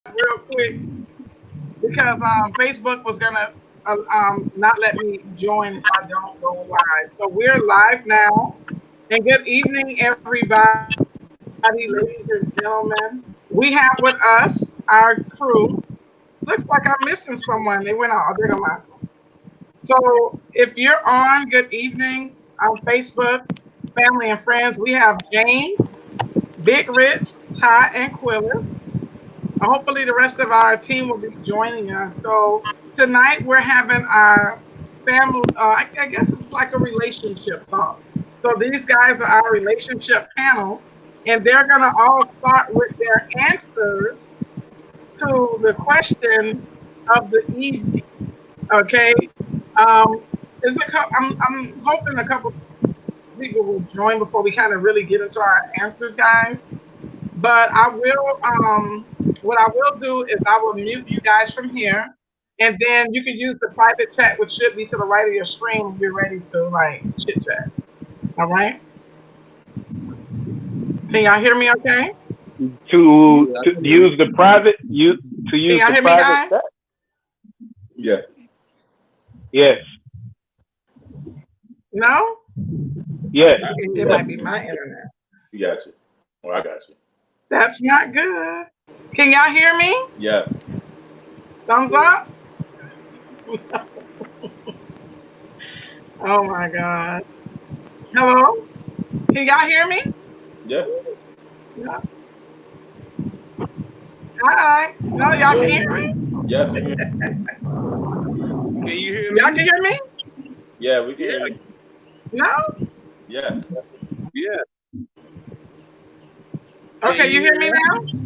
real quick because Facebook was gonna not let me join if I don't go live. So we're live now. And good evening, everybody, ladies and gentlemen. We have with us our crew. Looks like I'm missing someone. They went out. Oh, there go Michael. So if you're on, good evening on Facebook, family and friends. We have James, Big Rich, Ty, and Quillis. Hopefully, the rest of our team will be joining us. So tonight we're having our family. I guess it's like a relationship talk. So these guys are our relationship panel, and they're gonna all start with their answers to the question of the evening. Okay. Um, I'm hoping a couple people will join before we kind of really get into our answers, guys. But I will what I will do is I will mute you guys from here, and then you can use the private chat, which should be to the right of your screen when you're ready to like chit chat. All right. Can y'all hear me okay? To use the private to Can use y'all the hear me private guys? chat? Yeah. Yes. No? Yes. It might be my internet. You got you. Well, I got you. That's not good. Can y'all hear me? Yes. Thumbs up? Oh my God. Hello? Can y'all hear me? Yeah. Yeah. Hi. No, y'all can hear me? Yes, we can. Can you hear Y'all me? can hear me? Yeah, we can hear you. No? Yes. Yeah. Can Okay, you you hear hear me me? now?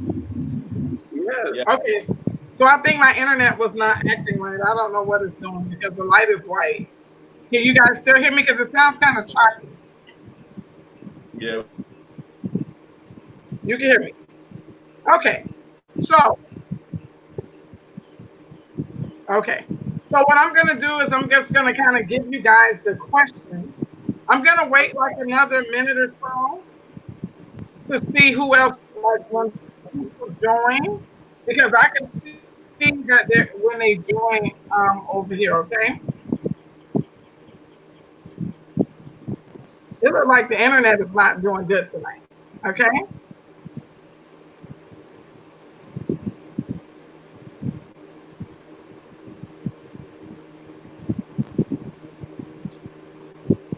Yes. Yeah. Okay. So I think my internet was not acting right. I don't know what it's doing because the light is white. Can you guys still hear me? Because it sounds kind of choppy. Yeah. You can hear me. Okay. So, okay. So what I'm going to do is I'm just going to kind of give you guys the question. I'm going to wait like another minute or so to see who else like when people join because I can see that when they join over here, okay? It looks like the internet is not doing good tonight. Okay?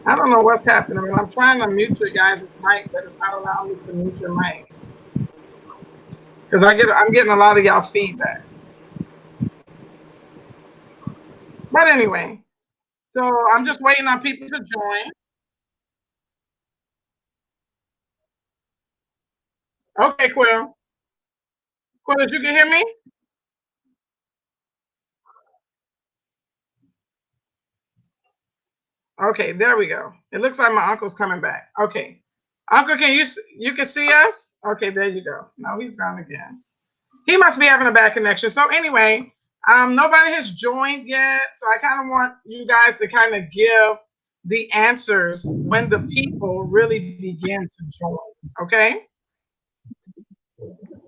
I don't know what's happening. I'm trying to mute your guys' mic, but it's not allowing me to mute your mic. Because I'm getting a lot of y'all feedback. But anyway, so I'm just waiting on people to join. Okay, Quill. Quill, you can hear me? Okay, there we go. It looks like my uncle's coming back. Okay. Uncle, you can see us? Okay, there you go. No, he's gone again. He must be having a bad connection. So anyway, nobody has joined yet. So I kind of want you guys to kind of give the answers when the people really begin to join. Okay?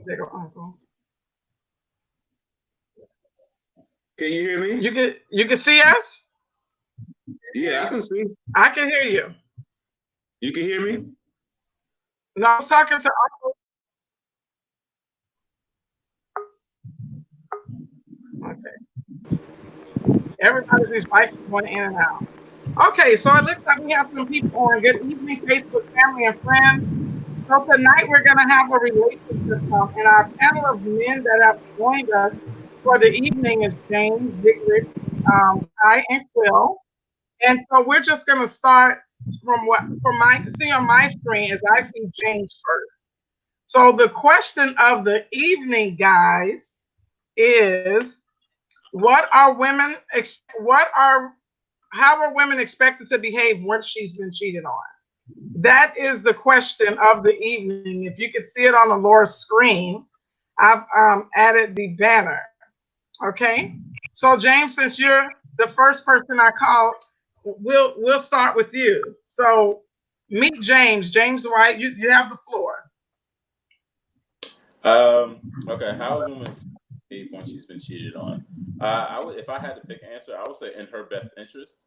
There go, Uncle. Can you hear me? You can see us? Yeah, I can see. I can hear you. You can hear me? No, I was talking to Uncle. Okay. Everybody's device is going in and out. Okay, so it looks like we have some people on. Good evening, Facebook family and friends. So tonight we're going to have a relationship talk, and our panel of men that have joined us for the evening is James, Victor, Ty, and Quill. And so we're just going to start from my see on my screen as I see James first. So the question of the evening, guys, is what are women what are how are women expected to behave once she's been cheated on? That is the question of the evening. If you can see it on the lower screen, I've added the banner. Okay. So James, since you're the first person I called, we'll start with you. So meet James. James White, you have the floor. Okay. How is women once she's been cheated on. I would, if I had to pick an answer, I would say in her best interest.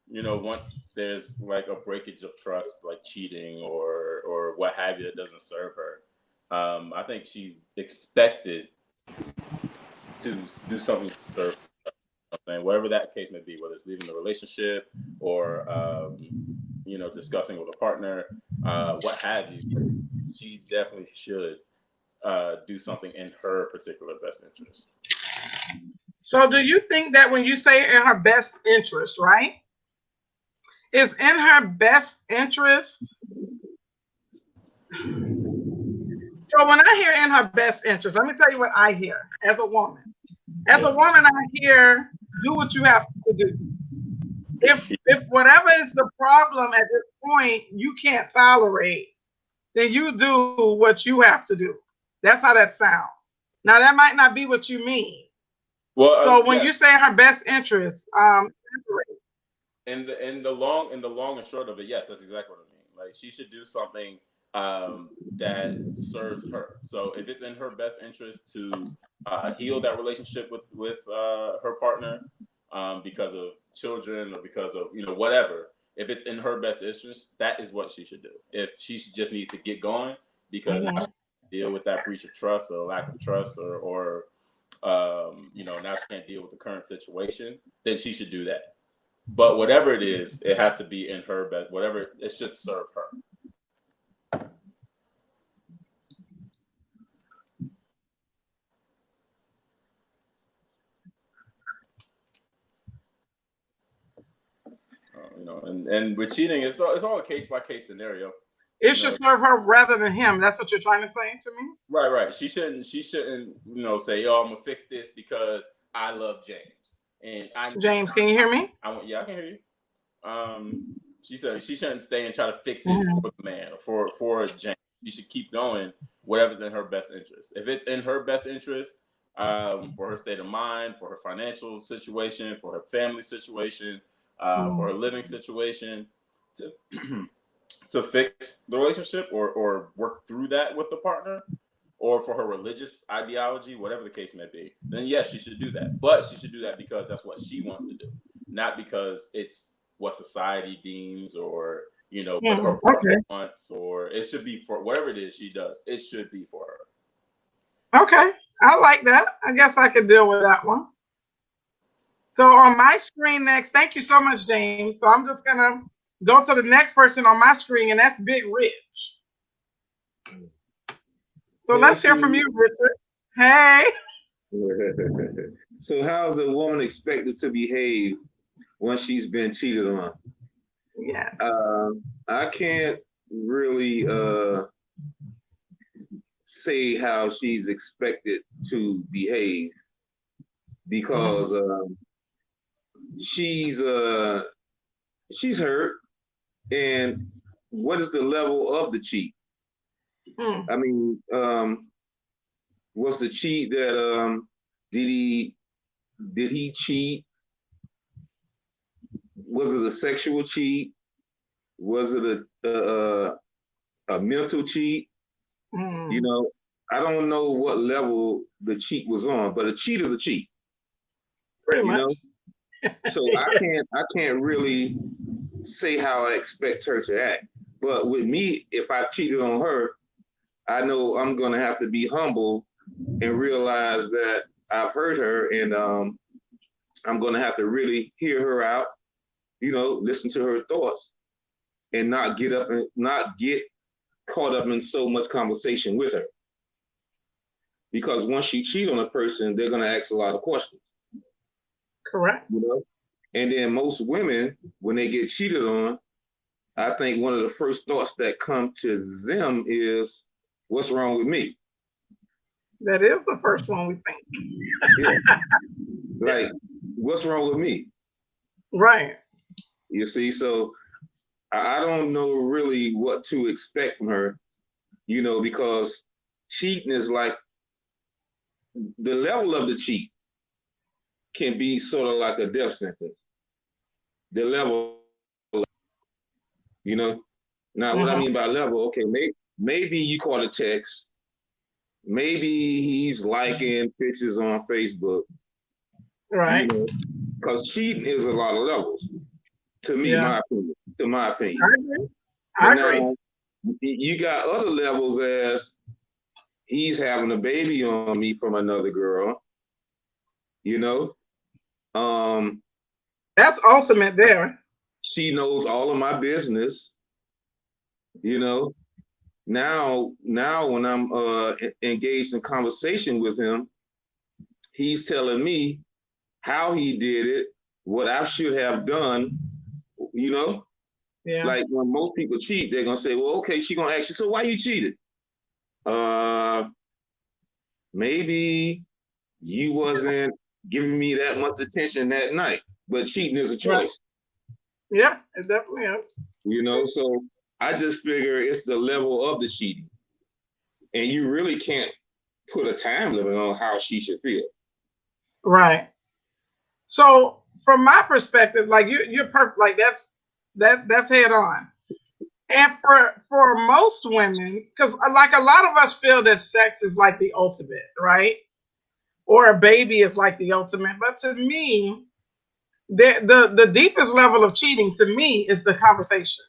Once there's like a breakage of trust, like cheating or what have you, that doesn't serve her, I think she's expected to do something to serve her. And whatever that case may be, whether it's leaving the relationship or discussing with a partner, what have you, she definitely should do something in her particular best interest. So do you think that when you say in her best interest, right? Is in her best interest. So when I hear in her best interest, let me tell you what I hear as a woman. As a woman, I hear do what you have to do. If whatever is the problem at this point you can't tolerate, then you do what you have to do. That's how that sounds. Now that might not be what you mean. Well, so when yes. you say her best interest, in the long and short of it, yes, that's exactly what I mean. Like she should do something that serves her. So if it's in her best interest to heal that relationship with her partner because of children or because of whatever, if it's in her best interest, that is what she should do. If she just needs to get going because now she can't deal with that breach of trust or lack of trust or now she can't deal with the current situation, then she should do that. But whatever it is, it has to be in her best. Whatever it should serve her. And with cheating, it's all a case by case scenario. It should serve her rather than him. That's what you're trying to say to me. Right. She shouldn't say, "Oh, I'm gonna fix this because I love James." James, can you hear me? Yeah, I can hear you. She said she shouldn't stay and try to fix it for the man or for James. She should keep going whatever's in her best interest. If it's in her best interest, for her state of mind, for her financial situation, for her family situation, for her living situation, to to fix the relationship or work through that with the partner, or for her religious ideology, whatever the case may be, then yes, she should do that. But she should do that because that's what she wants to do, not because it's what society deems or what her partner wants, or it should be for whatever it is she does. It should be for her. Okay, I like that. I guess I could deal with that one. So on my screen next, thank you so much, James. So I'm just gonna go to the next person on my screen, and that's Big Rich. So let's hear from you, Richard. Hey. So how's a woman expected to behave once she's been cheated on? Yes. I can't really say how she's expected to behave because she's hurt. And what is the level of the cheat? I mean, was the cheat that did he cheat? Was it a sexual cheat? Was it a mental cheat? I don't know what level the cheat was on, but a cheat is a cheat. Pretty much. So I can't really say how I expect her to act. But with me, if I cheated on her, I know I'm gonna have to be humble and realize that I've hurt her, and I'm gonna have to really hear her out, listen to her thoughts, and not get caught up in so much conversation with her. Because once you cheat on a person, they're gonna ask a lot of questions. Correct. And then most women, when they get cheated on, I think one of the first thoughts that come to them is, what's wrong with me? That is the first one we think. Yeah. Like, what's wrong with me? Right. You see, so I don't know really what to expect from her, because cheating is like, the level of the cheat can be sort of like a death sentence. The level, Now what I mean by level, okay, maybe you caught a text maybe he's liking pictures on Facebook, Right. because cheating is a lot of levels. To me, Yeah. my opinion. To my opinion. I agree. But I agree. now you got other levels as he's having a baby on me from another girl. You know, um, That's ultimate there. she knows all of my business. You know, now when I'm engaged in conversation with him, he's telling me how he did it, what I should have done. You know, Yeah. like when most people cheat, they're gonna say, "Well, okay," she gonna ask you, "So why you cheated?" Uh, maybe you wasn't giving me that much attention that night. But cheating is a Right. choice, Yeah, it definitely is. So I just figure it's the level of the cheating, and you really can't put a time limit on how she should feel. Right. So from my perspective, like you're perfect. Like that's head on. And for most women, because like a lot of us feel that sex is like the ultimate, right? Or a baby is like the ultimate. But to me, the deepest level of cheating to me is the conversation.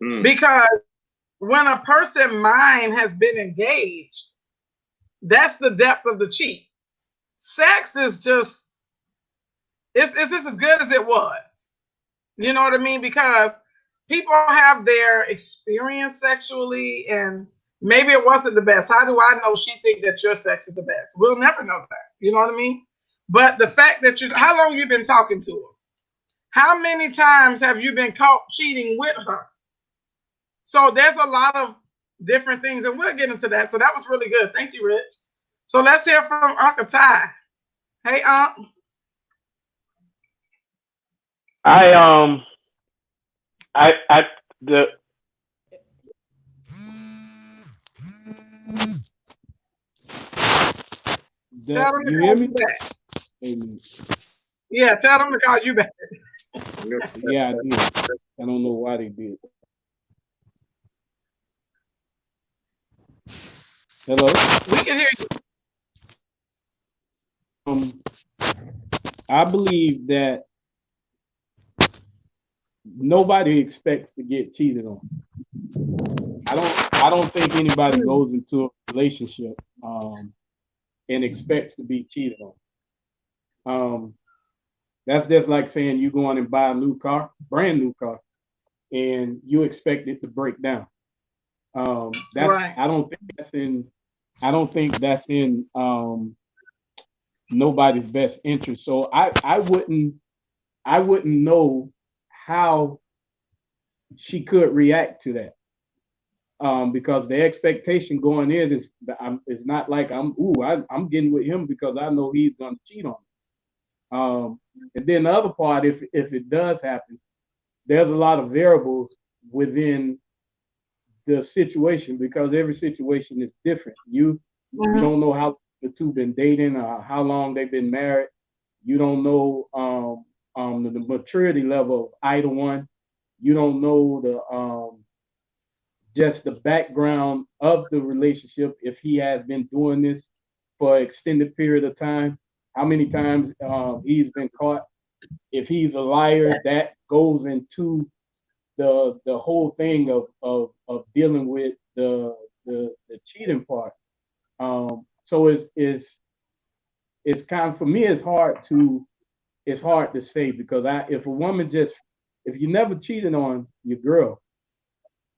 Mm. Because when a person mind has been engaged, that's the depth of the cheat. Sex is just it's just as good as it was. You know what I mean? Because people have their experience sexually, and maybe it wasn't the best. How do I know she think that your sex is the best? We'll never know that. You know what I mean? But the fact that how long you been talking to her? How many times have you been caught cheating with her? So there's a lot of different things, and we'll get into that. So that was really good. Thank you, Rich. So let's hear from Uncle Ty. Hey, Unc. I I the Tell them to You hear call me? you back. And Yeah, tell them to call you back. yeah, I did. I don't know why they did. Hello. We can hear you. Um, I believe that nobody expects to get cheated on. I don't think anybody goes into a relationship and expects to be cheated on. Um, that's just like saying you go on and buy a new car, brand new car, and you expect it to break down. That's Right. I don't think that's in nobody's best interest. So I wouldn't know how she could react to that. Because the expectation going in is not like I'm getting with him because I know he's gonna cheat on me. And then the other part, if it does happen, there's a lot of variables within the situation because every situation is different. You Mm-hmm. don't know how the two been dating or how long they've been married. You don't know the maturity level of either one. You don't know the just the background of the relationship if he has been doing this for an extended period of time. How many times he's been caught? If he's a liar, that goes into the whole thing of dealing with the cheating part. So it's kind of for me it's hard to say because if a woman just if you never cheated on your girl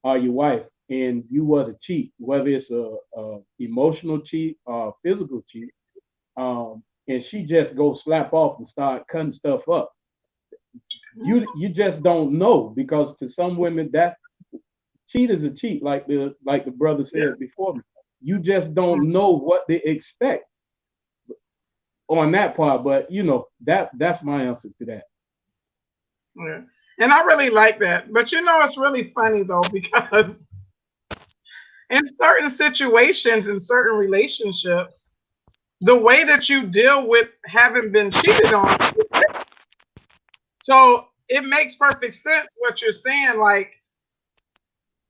or your wife and you were to cheat, whether it's a emotional cheat or a physical cheat, and she just goes slap off and start cutting stuff up, you just don't know because to some women that cheat is a cheat, like the brother Yeah. said before me. You just don't know what they expect on that part, but that's my answer to that. Yeah. And I really like that. But it's really funny though, because in certain situations, in certain relationships, the way that you deal with having been cheated on. So it makes perfect sense what you're saying. Like,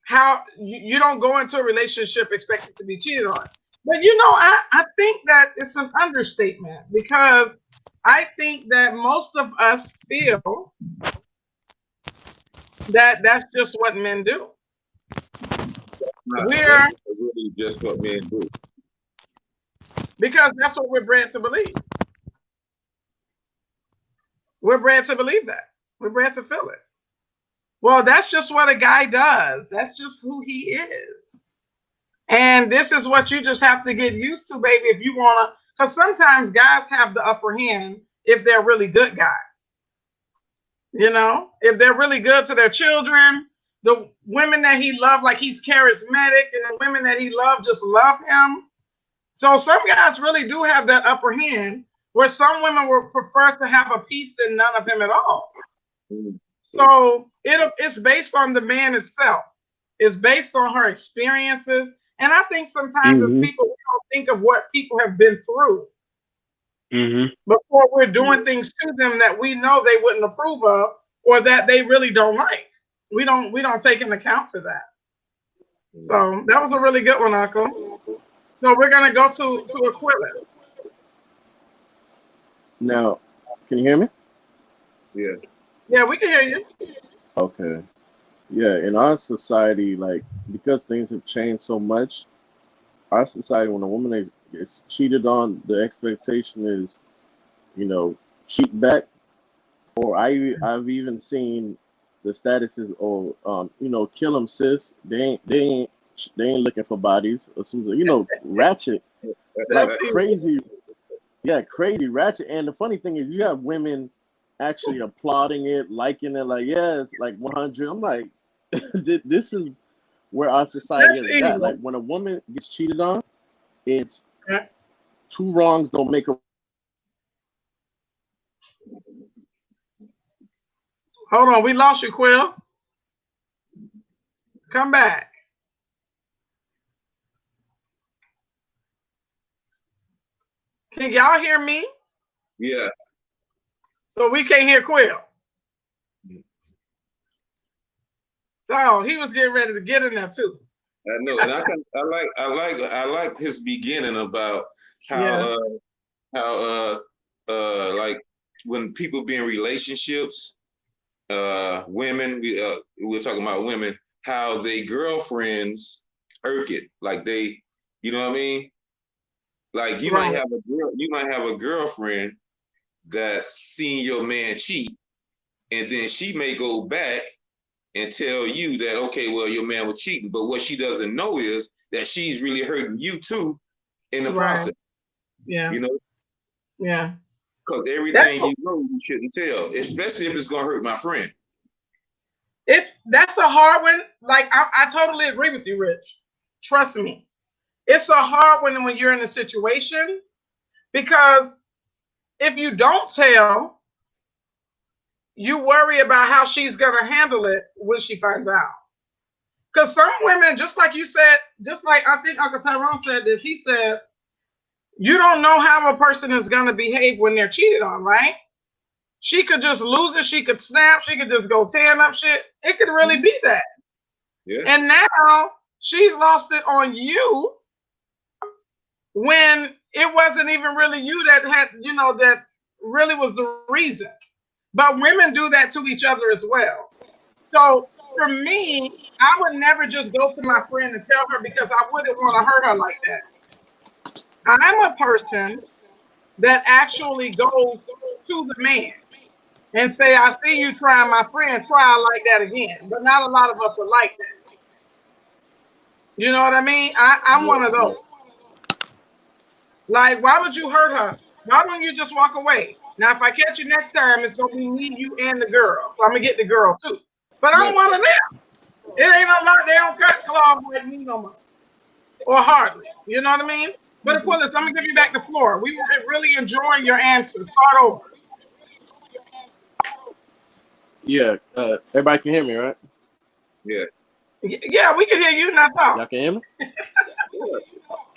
how you don't go into a relationship expecting to be cheated on. But you know, I think that it's an understatement because I think that most of us feel that that's just what men do. Not that's We're not really just what men do. because that's what we're bred to believe. We're bred to believe that. We're bred to feel it. Well, that's just what a guy does. That's just who he is. And this is what you just have to get used to, baby, if you want to. Because sometimes guys have the upper hand if they're really good guys. You know, if they're really good to their children, the women that he loved, like he's charismatic, and the women that he loved just love him. So some guys really do have that upper hand where some women would prefer to have a piece than none of him at all. So it's based on the man itself. It's based on her experiences. And I think sometimes as Mm-hmm. people, we don't think of what people have been through Mm-hmm. before we're doing things to them that we know they wouldn't approve of or that they really don't like. We don't take into account for that. So that was a really good one, Uncle. So we're gonna go to Aquilus. Now, can you hear me? Yeah. Yeah, we can hear you. Okay. Yeah, in our society, like because things have changed so much, our society, when a woman is cheated on, the expectation is, you know, cheat back. Or I've even seen the statuses or kill them, sis. They ain't looking for bodies or something. Ratchet, like That's evil. crazy. Yeah, crazy ratchet. And the funny thing is, you have women actually applauding it, liking it, like yes, like 100. I'm like, this is where our society That's has got. Like evil. when a woman gets cheated on, it's two wrongs don't make a. Hold on, we lost you, Quill. Come back. Can y'all hear me? Yeah. So we can't hear Quill. Oh, he was getting ready to get in there too. I know, and I like his beginning about how Yeah. like when people be in relationships, women we're talking about women, how they girlfriends irk it, like they, you know what I mean? Like Right. you might have a girlfriend that's seen your man cheat, and then she may go back and tell you that, okay, well, your man was cheating, but what she doesn't know is that she's really hurting you too in the Right. process, Yeah. you know, Yeah. because That's everything you know you shouldn't tell, especially if it's gonna hurt my friend. that's a hard one. Like I totally agree with you, Rich. Trust me. It's a hard one when you're in a situation because if you don't tell, you worry about how she's gonna handle it when she finds out. Because some women, just like you said, just like I think Uncle Tyrone said this, he said, you don't know how a person is gonna behave when they're cheated on, right? She could just lose it, she could snap, she could just go tearing up shit. It could really be that. Yeah. And now she's lost it on you when it wasn't even really you that had, that really was the reason. But women do that to each other as well. So for me, I would never just go to my friend and tell her because I wouldn't want to hurt her like that. I'm a person that actually goes to the man and say, I see you trying my friend, try like that again. But not a lot of us are like that. You know what I mean? I'm one of Yeah. those. Like, why would you hurt her? Why don't you just walk away? Now, if I catch you next time, it's gonna be me, you, and the girl. So I'm gonna get the girl too. But I'm But one of them. It ain't a lot. They don't cut claws like me no more, or hardly. You know what I mean? But Aquilus, I'm gonna give you back the floor. We were really enjoying your answers. Start over. Yeah, everybody can hear me, right? yeah. Yeah, we can hear you. Not Y'all talk. can hear me? Yeah.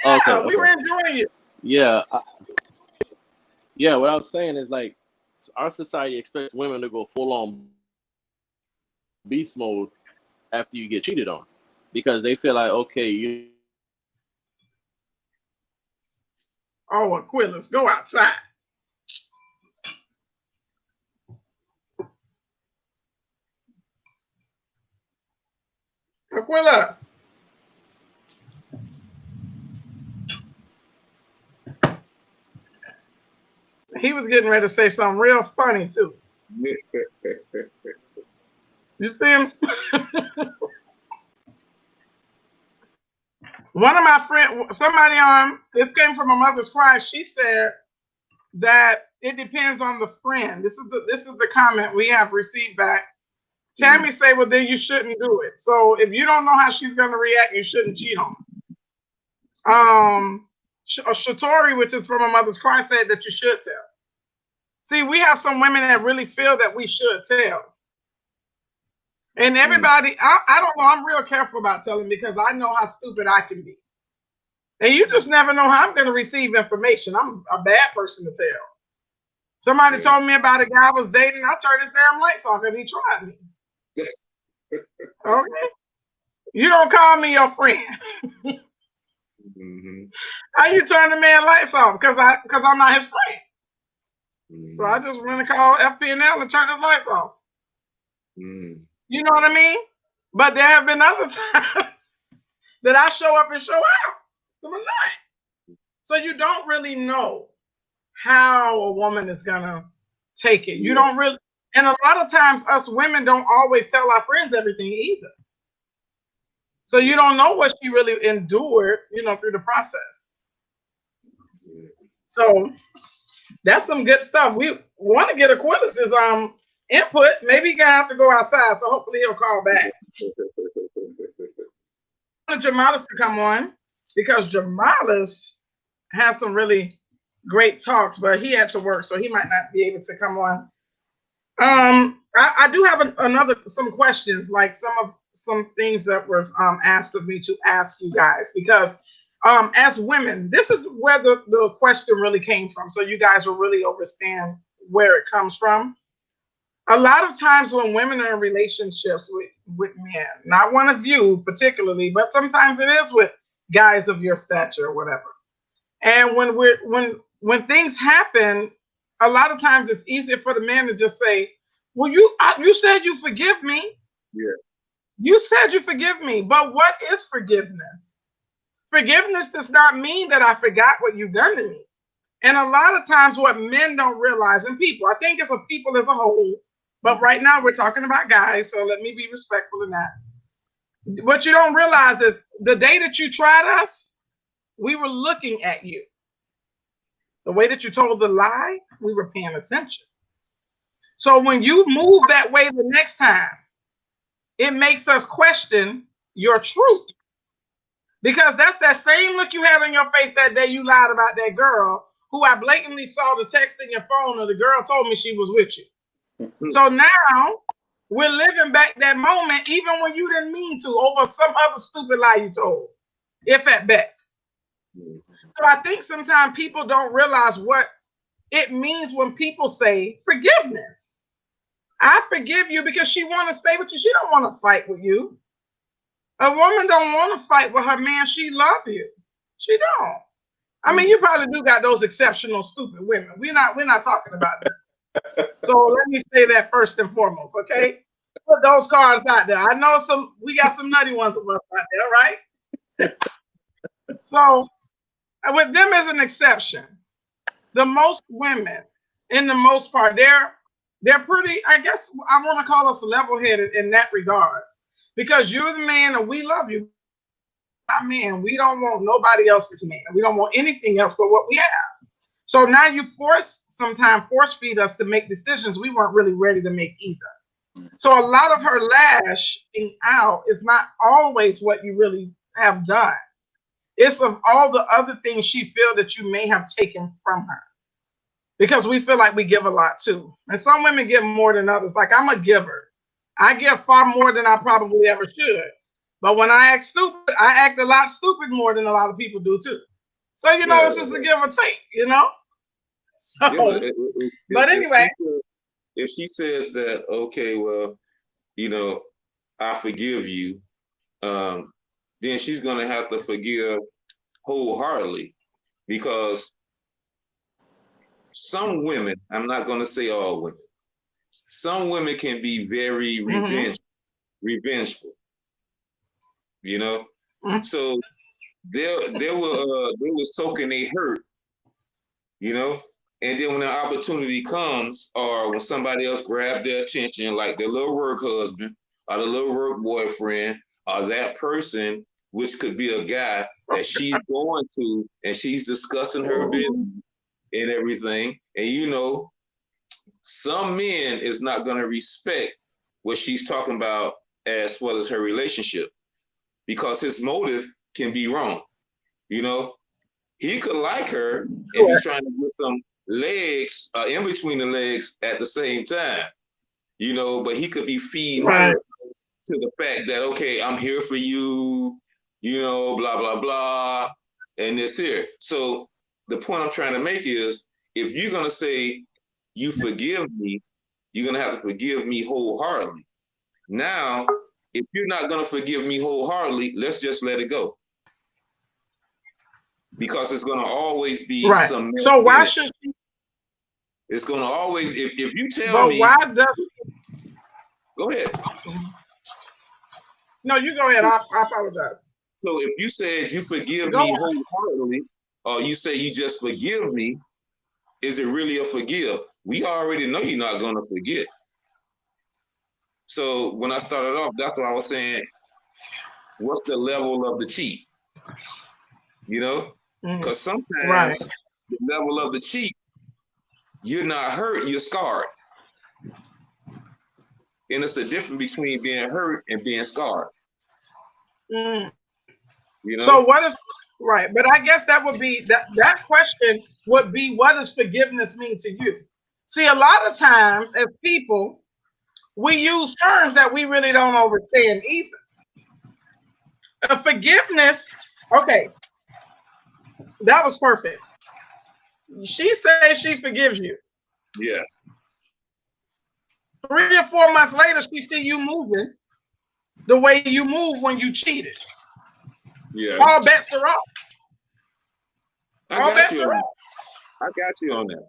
Okay, Yeah, we were okay. enjoying you. Yeah, yeah. What I was saying is like our society expects women to go full on beast mode after you get cheated on, because they feel like okay, Oh, Aquilus, go outside. Aquilus. He was getting ready to say something real funny too. You see him? One of my friends, somebody on this came from a mother's cry. She said that it depends on the friend. This is the comment we have received back. Tammy say, well, then you shouldn't do it. So if you don't know how she's going to react, you shouldn't cheat on her. Shatori, which is from a mother's cry, said that you should tell. See, we have some women that really feel that we should tell. And everybody, I don't know, I'm real careful about telling because I know how stupid I can be. And you just never know how I'm going to receive information. I'm a bad person to tell. Somebody told me about a guy I was dating. I turned his damn lights off because he tried me. Okay. You don't call me your friend. How you turn the man lights off? Because I'm not his friend. So I just went and called FPNL and turned his lights off. You know what I mean? But there have been other times that I show up and show out. So I'm not. So you don't really know how a woman is gonna take it. You don't really, and a lot of times us women don't always tell our friends everything either. So you don't know what she really endured, through the process. So that's some good stuff. We want to get Aquilas's input. Maybe he's gonna have to go outside, so hopefully he'll call back. I want Jamalis to come on because Jamalis has some really great talks, but he had to work, so he might not be able to come on. I do have some questions, like some things that were asked of me to ask you guys, because as women, this is where the question really came from, so you guys will really understand where it comes from. A lot of times when women are in relationships with men, not one of you particularly, but sometimes it is with guys of your stature or whatever. And when things happen, a lot of times it's easier for the man to just say, well, you said you forgive me. Yeah. You said you forgive me. But what is forgiveness? Forgiveness does not mean that I forgot what you've done to me. And a lot of times what men don't realize, and people, I think it's a people as a whole, but right now we're talking about guys, so let me be respectful in that. What you don't realize is the day that you tried us, we were looking at you. The way that you told the lie, we were paying attention. So when you move that way the next time, it makes us question your truth. Because that's that same look you had on your face that day you lied about that girl who I blatantly saw the text in your phone, and the girl told me she was with you. So now we're living back that moment, even when you didn't mean to, over some other stupid lie you told, if at best. So I think sometimes people don't realize what it means when people say forgiveness. I forgive you because she want to stay with you. She don't want to fight with you. A woman don't want to fight with her man. She love you. She don't. I mean, you probably do got those exceptional stupid women. We're not talking about that. So let me say that first and foremost, okay? Put those cards out there. I know we got some nutty ones of us out there, right? So with them as an exception, the most women, in the most part, they're pretty, I guess I want to call us level-headed in that regards. Because you're the man and we love you. Our man, we don't want nobody else's man. We don't want anything else but what we have. So now you force feed us to make decisions we weren't really ready to make either. So a lot of her lashing out is not always what you really have done. It's of all the other things she feel that you may have taken from her. Because we feel like we give a lot too. And some women give more than others. Like I'm a giver. I give far more than I probably ever should. But when I act stupid, I act a lot stupid more than a lot of people do too. So, it's just a give or take, So, but anyway. If she says that, okay, well, I forgive you, then she's going to have to forgive wholeheartedly, because some women, I'm not going to say all women, some women can be very revengeful, you know. Mhm. So they were soaking their hurt, you know. And then when the opportunity comes, or when somebody else grabs their attention, like their little work husband or the little work boyfriend, or that person, which could be a guy that she's going to, and she's discussing her business and everything, and you know, some men is not going to respect what she's talking about as well as her relationship, because his motive can be wrong. You know, he could like her and be trying to get some legs in between the legs at the same time, you know, but he could be feeding Right. her to the fact that, okay, I'm here for you, you know, blah, blah, blah, and this here. So the point I'm trying to make is, if you're going to say you forgive me, you're going to have to forgive me wholeheartedly. Now, if you're not going to forgive me wholeheartedly, let's just let it go, because it's going to always be Right. some mess So in why it. should she? It's going to always, if you tell But me, why does? go ahead. No, you go ahead. I apologize. So if you said you forgive Go me on. wholeheartedly, or you say you just forgive me, is it really a forgive? We already know you're not going to forget. So when I started off, that's what I was saying. What's the level of the cheat? You know, because Right. sometimes the level of the cheat, you're not hurt, you're scarred. And it's a difference between being hurt and being scarred. Mm. You So know? what is right? But I guess that would be that question would be, what does forgiveness mean to you? See, a lot of times as people, we use terms that we really don't understand either. Forgiveness, okay, that was perfect. She says she forgives you. Yeah. 3 or 4 months later, she see you moving the way you move when you cheated. Yeah. All bets are off. I All got bets you are on that. off. I got you on that.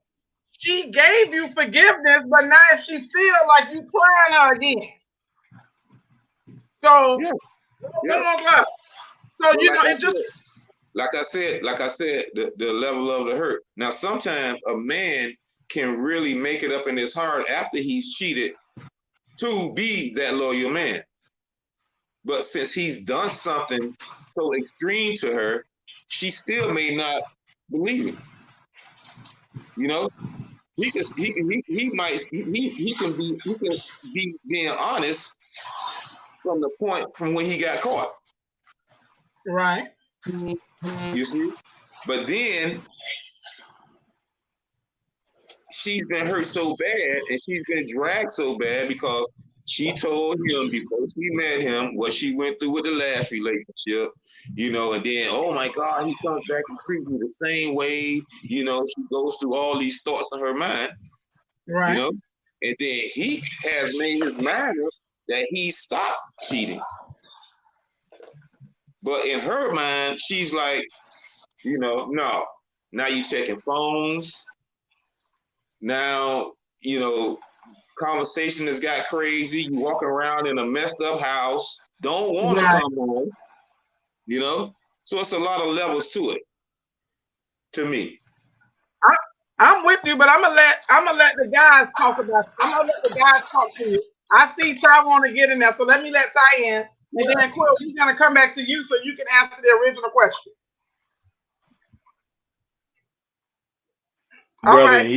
She gave you forgiveness, but now if she feel like you trying her again, so Yeah. one Yeah. more glass. So But you know, it just like I said, the level of the hurt. Now, sometimes a man can really make it up in his heart after he's cheated to be that loyal man. But since he's done something so extreme to her, she still may not believe it. You know, he can be being honest from the point from when he got caught. right. You see, but then she's been hurt so bad and she's been dragged so bad because she told him before she met him what she went through with the last relationship, you know, and then, oh my God, he comes back and treats me the same way, you know, she goes through all these thoughts in her mind, you Right. know, and then he has made his mind up that he stopped cheating. But in her mind, she's like, you know, no, now you checking phones. Now, you know, conversation has got crazy. You walking around in a messed up house, don't want to Right. come home, you know? So it's a lot of levels to it, to me. I, I'm with you, but I'm gonna let the guys talk about. I'm gonna let the guys talk to you. I see Ty want to get in there, so let me let Ty in, and Yeah. then Quill, we're gonna come back to you so you can answer the original question. All brother. right.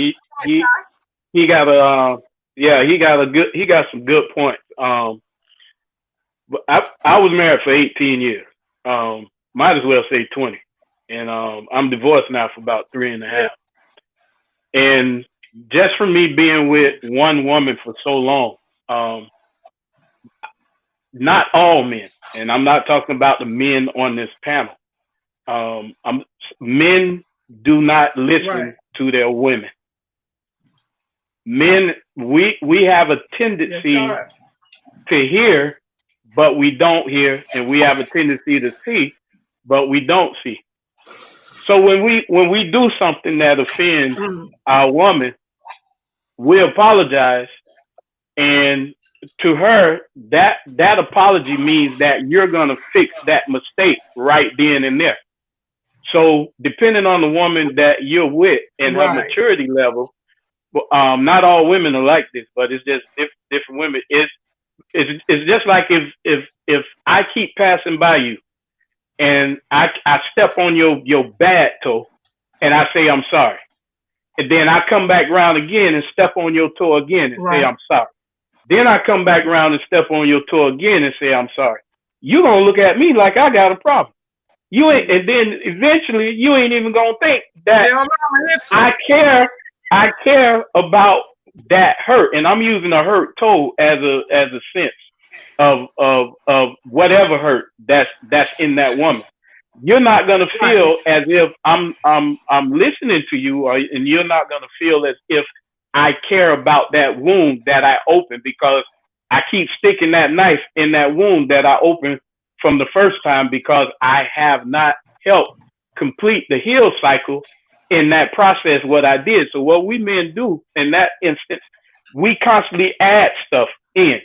He got a yeah, he got some good points. But I was married for 18 years. Might as well say 20, and I'm divorced now for about three and a Yeah. half. And just from me being with one woman for so long, um, not all men, and I'm not talking about the men on this panel. Men do not Right. listen to their women. Men, we have a Yes, tendency God. to hear, but we don't hear, and we have a tendency to see, but we don't see. So when we do something that offends Mm, our woman, we apologize, and to her, that apology means that you're gonna fix that mistake right then and there. So depending on the woman that you're with and her right, maturity level, not all women are like this, but it's just different women. It's just like if I keep passing by you and I step on your bad toe and I say I'm sorry, and then I come back around again and step on your toe again and say right, I'm sorry. Then I come back around and step on your toe again and say I'm sorry. You gonna look at me like I got a problem. You ain't, and then eventually you ain't even gonna think that hell no, I'm hit you. I care. I care about that hurt, and I'm using a hurt toe as a sense of whatever hurt that's in that woman. You're not gonna Right, feel as if I'm listening to you, and you're not gonna feel as if I care about that wound that I opened because I keep sticking that knife in that wound that I opened from the first time because I have not helped complete the heal cycle in that process what I did. So what we men do in that instance, we constantly add stuff in.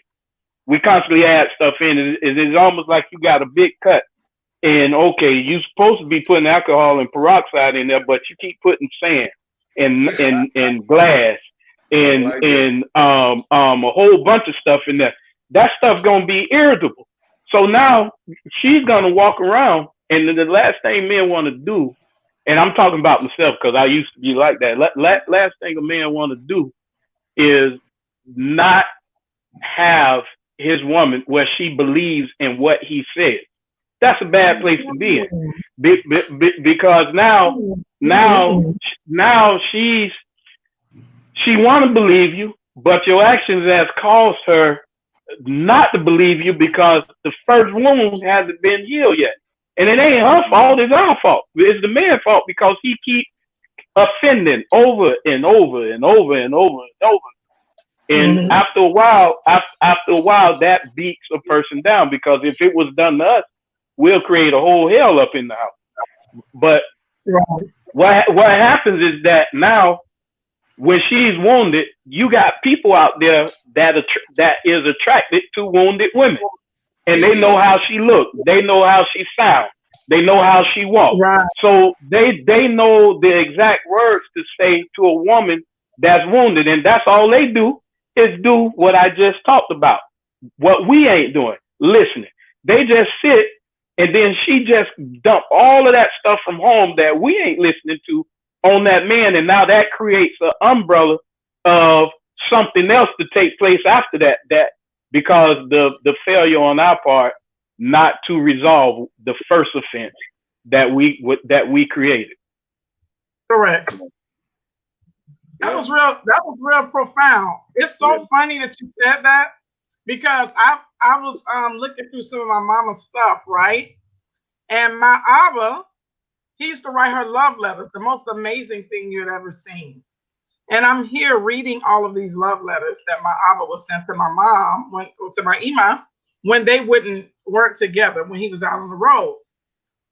We constantly add stuff in. It's almost like you got a big cut. And okay, you're supposed to be putting alcohol and peroxide in there, but you keep putting sand and glass I and like that. a whole bunch of stuff in there. That stuff gonna be irritable. So now she's gonna walk around, and the last thing men want to do, and I'm talking about myself because I used to be like that. Last thing a man want to do is not have his woman where she believes in what he says. That's a bad place to be in, because now, now she want to believe you, but your actions has caused her not to believe you because the first wound hasn't been healed yet. And it ain't her fault, it's our fault. It's the man's fault because he keep offending over and over and over and over and over. And mm-hmm, after a while, that beats a person down because if it was done to us, we'll create a whole hell up in the house. But right, what happens is that now when she's wounded, you got people out there that is attracted to wounded women, and they know how she looks, they know how she sounds, they know how she walks. right, So they know the exact words to say to a woman that's wounded, and that's all they do is do what I just talked about. What we ain't doing, listening. They just sit, and then she just dump all of that stuff from home that we ain't listening to on that man, and now that creates an umbrella of something else to take place after that. That because the failure on our part not to resolve the first offense that we created. correct. That Yeah, was real. That was real profound. It's yeah. so funny that you said that because I was looking through some of my mama's stuff, right? And my Abba, he used to write her love letters, the most amazing thing you'd ever seen. And I'm here reading all of these love letters that my Abba was sent to my mom, to my Ima, when they wouldn't work together when he was out on the road.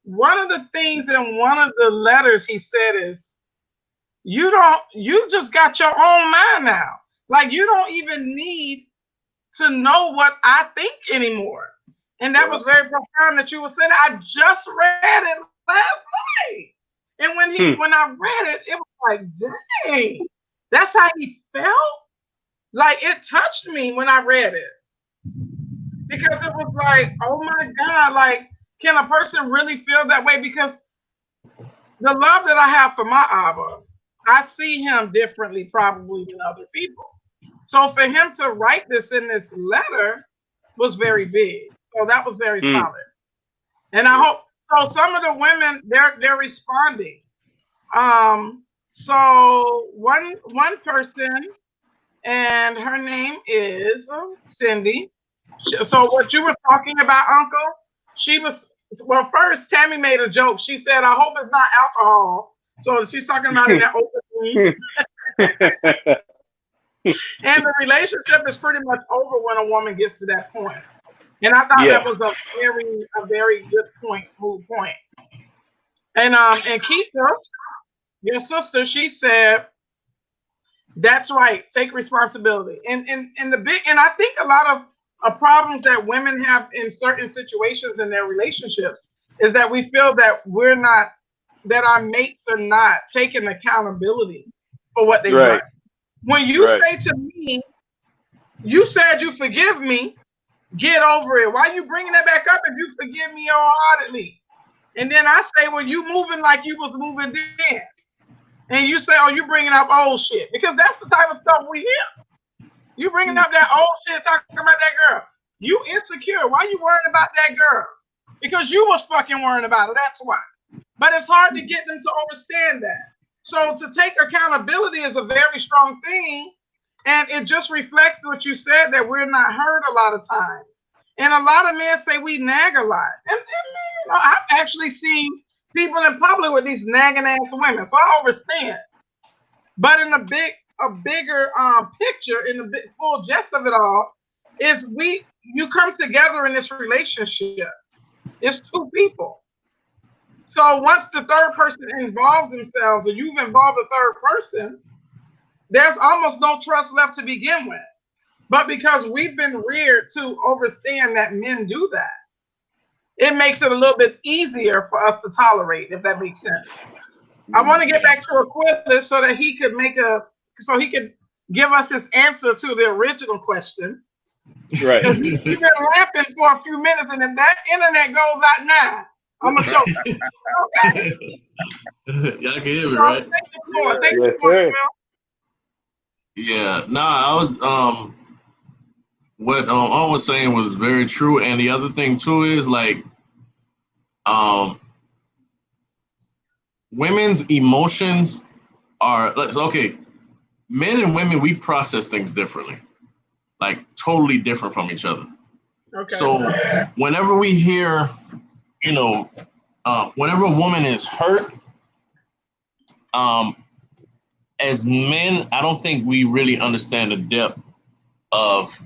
One of the things in one of the letters he said is, you just got your own mind now. Like you don't even need to know what I think anymore. And that was very profound that you were saying. I just read it last night. And Hmm. when I read it, it was like, dang, that's how he felt. Like it touched me when I read it. Because it was like, oh my God, like, can a person really feel that way? Because the love that I have for my Abba, I see him differently probably than other people. So for him to write this in this letter was very big. So that was very Hmm. solid. And I hope so. Some of the women they're responding. So one person and her name is Cindy. So what you were talking about, Uncle? She was well. First, Tammy made a joke. She said, "I hope it's not alcohol." So she's talking about it in open. And the relationship is pretty much over when a woman gets to that point. And I thought that Yeah. was a very good point, mood point. And Keisha, your sister, she said, that's right, take responsibility. And the big and I think a lot of problems that women have in certain situations in their relationships is that we feel that we're not that our mates are not taking accountability for what they've done. Right. When you Right. say to me, you said you forgive me, get over it. Why are you bringing that back up if you forgive me wholeheartedly? And then I say, well, you moving like you was moving then. And you say, oh, you bringing up old shit. Because that's the type of stuff we hear. You bringing up that old shit, talking about that girl. You insecure. Why you worried about that girl? Because you was fucking worrying about it. That's why. But it's hard to get them to understand that. So to take accountability is a very strong thing. And it just reflects what you said, that we're not heard a lot of times. And a lot of men say we nag a lot. And I've actually seen people in public with these nagging ass women. So I understand. But in a bigger picture, in the full gist of it all, is you come together in this relationship. It's two people. So once the third person involves themselves, or you've involved the third person, there's almost no trust left to begin with. But because we've been reared to understand that men do that, it makes it a little bit easier for us to tolerate, if that makes sense. I want to get back to Aquila so that he could give us his answer to the original question. Right. Because he's been laughing for a few minutes, and if that internet goes out now, I'm gonna show you. Okay. Y'all can hear me, So right? take the floor. Take Yes, the floor, sir. Will. Yeah. Nah, I was what I was saying was very true. And the other thing too is like women's emotions are okay. Men and women, we process things differently, like totally different from each other. Okay. So whenever we hear, whenever a woman is hurt, as men, I don't think we really understand the depth of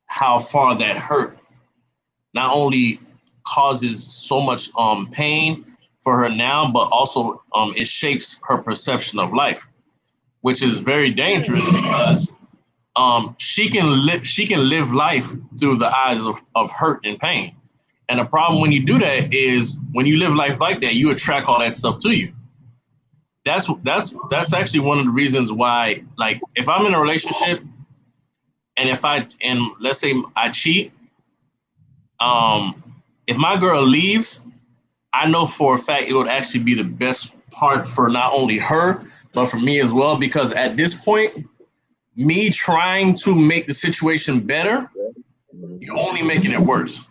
how far that hurt not only causes so much pain for her now, but also it shapes her perception of life, which is very dangerous because she can live life through the eyes of hurt and pain. And the problem when you do that is when you live life like that, you attract all that stuff to you. That's actually one of the reasons why, like, if I'm in a relationship and let's say I cheat, if my girl leaves, I know for a fact it would actually be the best part for not only her but for me as well, because at this point, me trying to make the situation better, you're only making it worse.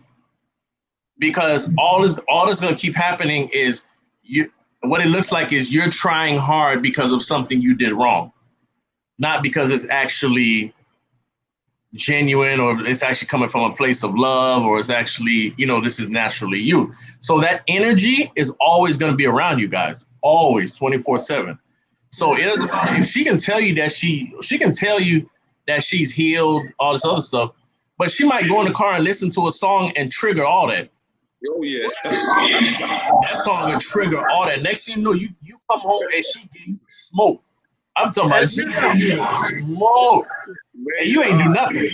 Because all that's gonna keep happening is what it looks like is you're trying hard because of something you did wrong, not because it's actually genuine or it's actually coming from a place of love or it's actually, this is naturally you. So that energy is always going to be around you guys, always 24/7. So it doesn't matter if she can tell you that she can tell you that she's healed, all this other stuff, but she might go in the car and listen to a song and trigger all that. Oh yeah. That song will trigger all that. Next thing you know, you come home and she give you smoke. I'm talking about she give you smoke. And you ain't do nothing.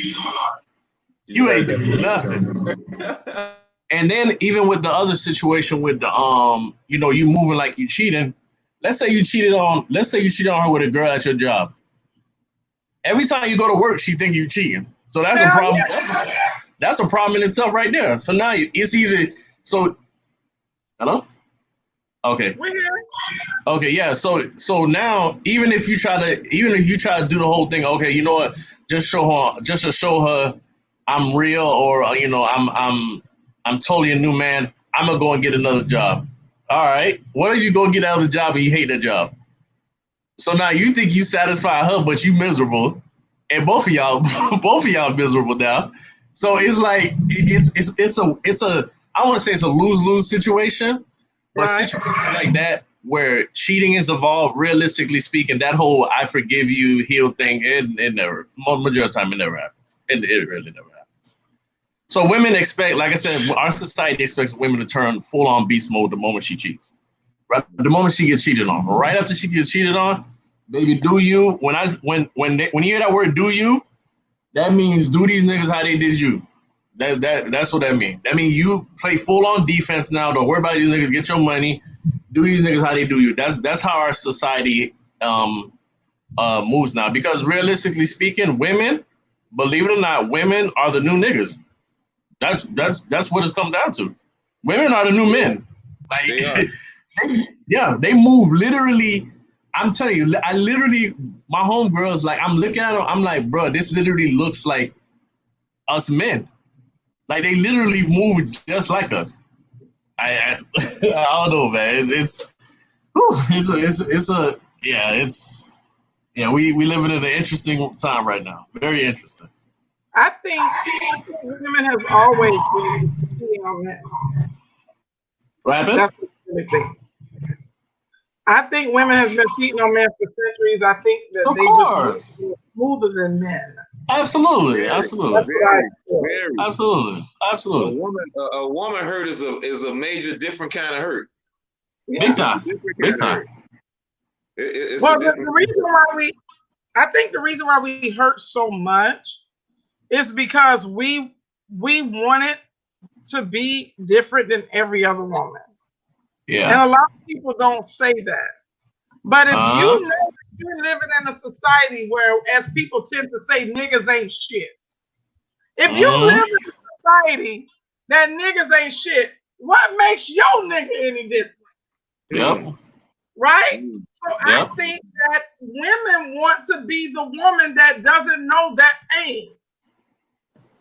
You ain't do nothing. And then even with the other situation with the you moving like you cheating. Let's say you cheated on her with a girl at your job. Every time you go to work, she think you cheating. So that's a problem. That's a problem in itself right there. So now it's either hello? Okay. Okay, yeah. So now even if you try to do the whole thing, okay, you know what? Just to show her I'm real, or I'm totally a new man. I'm gonna go and get another job. All right. What if you go get another job and you hate that job? So now you think you satisfy her, but you miserable, and both of y'all miserable now. So it's like it's a I want to say it's a lose-lose situation, but situations like that where cheating is involved, realistically speaking, that whole I forgive you, heal thing, it never, majority of the time, it never happens. It really never happens. So women expect, like I said, our society expects women to turn full-on beast mode the moment she cheats. Right the moment she gets cheated on, right after she gets cheated on, baby, do you? When you hear that word, do you? That means do these niggas how they did you. That's what that means. That means you play full on defense now. Don't worry about these niggas. Get your money. Do these niggas how they do you. That's how our society moves now. Because realistically speaking, women, believe it or not, women are the new niggas. That's what it's come down to. Women are the new men. They Like, are. yeah, they move literally. I'm telling you, I literally, my homegirls, like, I'm looking at them, I'm like, bro, this literally looks like us men. Like, they literally move just like us. I I don't know, man. It's a yeah, we living in an interesting time right now. Very interesting. I think women has always been cheating on men. What happened? That's what I really think. I think women has been cheating on men for centuries. I think that Of they just move course. smoother than men. Absolutely. Very, That's Absolutely. what I very, feel. very. Absolutely. A Absolutely. woman, a woman hurt is a major different kind of hurt. Big Yeah. It's a time. different Big kind of time. hurt. It's a Well, different the kind of reason hurt. why I think the reason why we hurt so much is because we wanted to be different than every other woman, and Yeah. a lot of people don't say that. But if you Uh-huh. know that you're living in a society where, as people tend to say, niggas ain't shit. If you Mm-hmm. live in a society that niggas ain't shit, what makes your nigga any different? Yep. Mm, Right? mm, So I Yep. think that women want to be the woman that doesn't know that pain.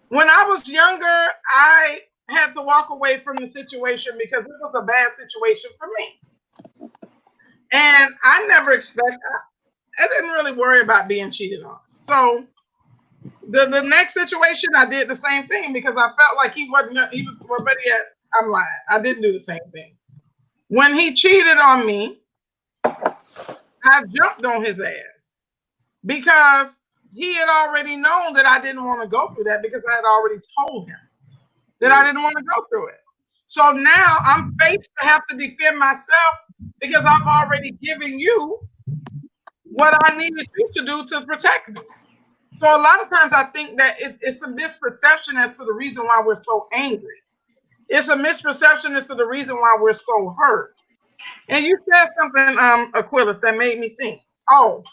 When I was younger, I had to walk away from the situation because it was a bad situation for me. And I never expected, I didn't really worry about being cheated on. So the next situation, I did the same thing because I felt like he wasn't, he was, well, but yet, I'm lying. I didn't do the same thing. When he cheated on me, I jumped on his ass because he had already known that I didn't want to go through that because I had already told him that I yeah. didn't want to go through it. So now I'm faced to have to defend myself because I've already given you what I needed you to do to protect me. So a lot of times I think that it's a misperception as to the reason why we're so angry. It's a misperception as to the reason why we're so hurt. And you said something, Aquilus, that made me think. Oh,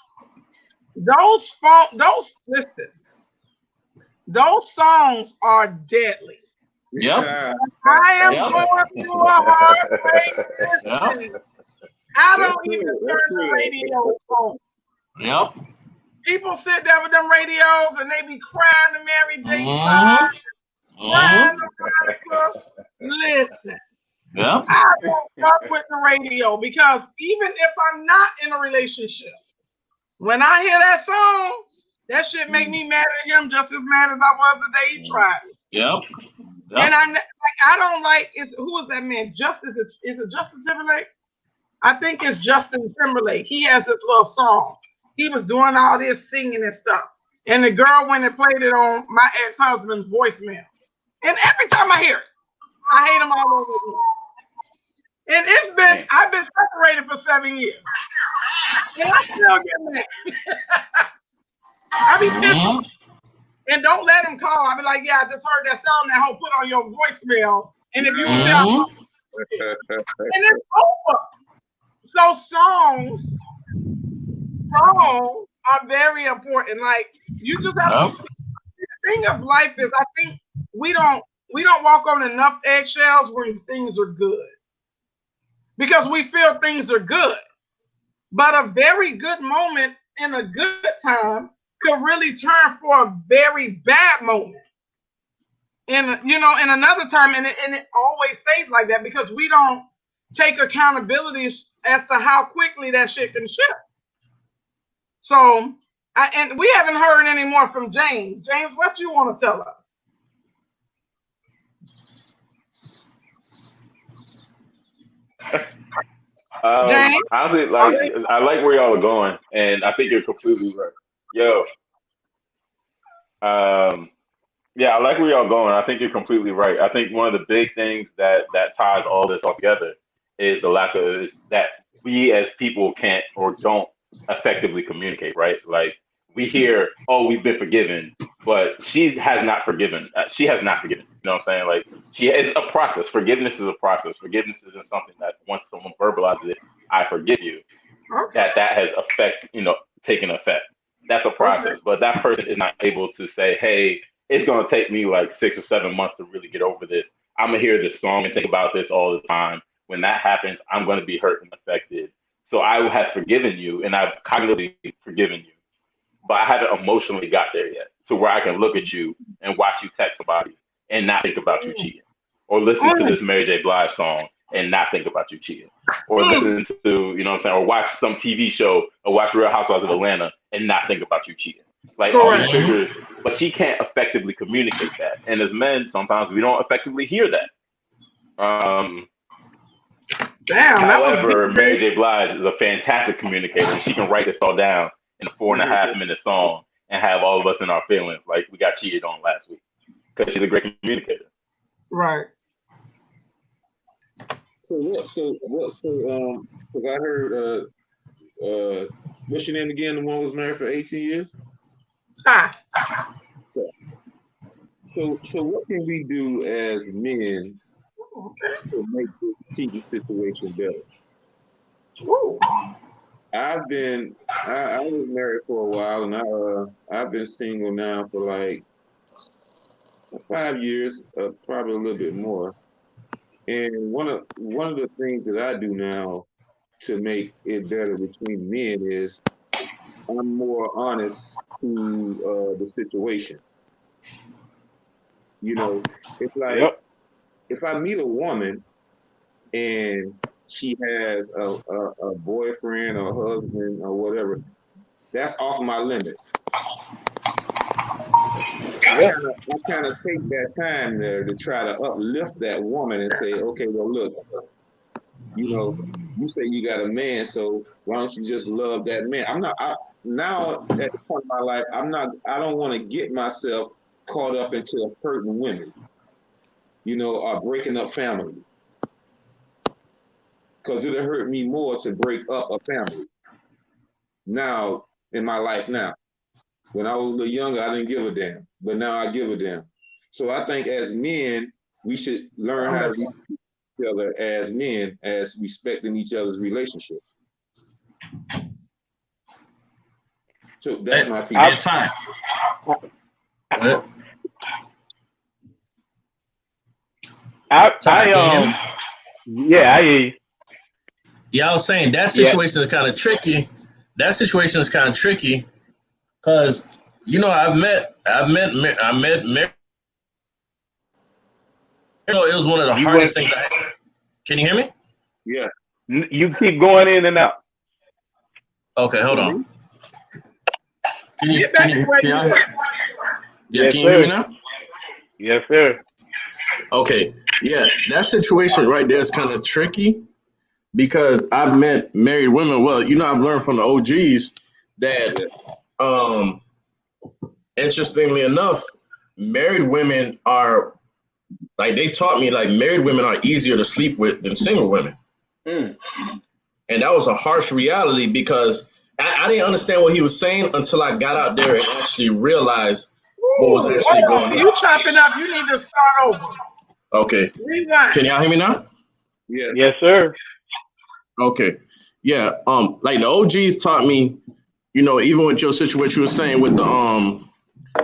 listen, those songs are deadly. Yep. I am Yep. going through a heartbreak. Yep. Listen, I That's don't even true. That's turn the true. radio on. Yep. People sit there with them radios and they be crying to Mary J. Mm-hmm. Blige, crying Mm-hmm. to Monica. Listen, Yep. I don't fuck with the radio because even if I'm not in a relationship, when I hear that song, that shit make me mad at him just as mad as I was the day he tried me. Yep. And Yep. I don't like who is that man? Is it Justin Timberlake? I think it's Justin Timberlake. He has this little song. He was doing all this singing and stuff. And the girl went and played it on my ex-husband's voicemail. And every time I hear it, I hate him all over again. And I've been separated for 7 years. And I still get mad. I be pissed. Mm-hmm. And don't let him call. I be like, yeah, I just heard that song that whole put on your voicemail. And if you was there, Mm-hmm. and it's over. So songs are very important. Like you just have Yep. the thing of life is I think we don't we don't walk on enough eggshells when things are good. Because we feel things are good. But a very good moment in a good time could really turn for a very bad moment. And in another time, and it always stays like that because we don't take accountability as to how quickly that shit can shift. So, and we haven't heard any more from James. James, what you want to tell us? James, Honestly, like I like where y'all are going, and I think you're completely right. Yo, yeah, I like where y'all going. I think you're completely right. I think one of the big things that ties all this all together is the lack of is that we as people can't or don't effectively communicate, right? Like we hear, "Oh, we've been forgiven," but she has not forgiven. She has not forgiven. You know what I'm saying? Like it's a process. Forgiveness is a process. Forgiveness isn't something that once someone verbalizes it, "I forgive you," Okay. that has taken effect. That's a Okay. process, but that person is not able to say, "Hey, it's gonna take me like 6 or 7 months to really get over this. I'm gonna hear this song and think about this all the time. When that happens, I'm gonna be hurt and affected. So I have forgiven you, and I've cognitively forgiven you, but I haven't emotionally got there yet to where I can look at you and watch you text somebody and not think about you Mm. cheating, or listen to Mm. this Mary J. Blige song and not think about you cheating, or Mm. listen to, you know what I'm saying, or watch some TV show or watch Real Housewives of Atlanta and not think about you cheating. Like all these Correct. triggers, but she can't effectively communicate that. And as men, sometimes we don't effectively hear that. Damn, that was However, deep, Mary baby. J. Blige is a fantastic communicator, and she can write this all down in a 4.5 minute song and have all of us in our feelings like we got cheated on last week because she's a great communicator. Right. Because I heard what's your name again? The one who was married for 18 years. Ty. So what can we do as men Okay. to make this cheating situation better? Ooh. I was married for a while, and I've been single now for like 5 years, probably a little bit more. And one of the things that I do now to make it better between men is I'm more honest to the situation. You know, it's like Yep. if I meet a woman and she has a boyfriend or husband or whatever, that's off my limit. Yep. I kind of take that time there to try to uplift that woman and say, okay, well, look, you know, you say you got a man, so why don't you just love that man? Now at the point in my life, I don't want to get myself caught up into hurting women, or breaking up family. Because it'll hurt me more to break up a family. Now, in my life now. When I was a little younger, I didn't give a damn. But now I give a damn. So I think as men, we should learn how to respect each other as men, as respecting each other's relationship. So that's my piece. At time. I yeah, I hear you. Yeah, I was saying that Yeah, situation is kind of tricky. That situation is kind of tricky because I met Mary. It was one of the you went. hardest things. Can you hear me? Yeah. You keep going in and out. Okay, hold on. Can you Get back to where you were. yeah, can you hear me now? Yes, sir. Okay, yeah, that situation right there is kind of tricky because I've met married women. Well, I've learned from the OGs that, interestingly enough, married women are like they taught me like married women are easier to sleep with than single women, Mm. and that was a harsh reality because I didn't understand what he was saying until I got out there and actually realized what was Ooh, actually hold going on. on. You chopping up. You need to start over. Okay, Rewind. can y'all hear me now? Yeah. Yes, sir. Okay. Yeah. Like the OGs taught me, even with your situation you were saying with the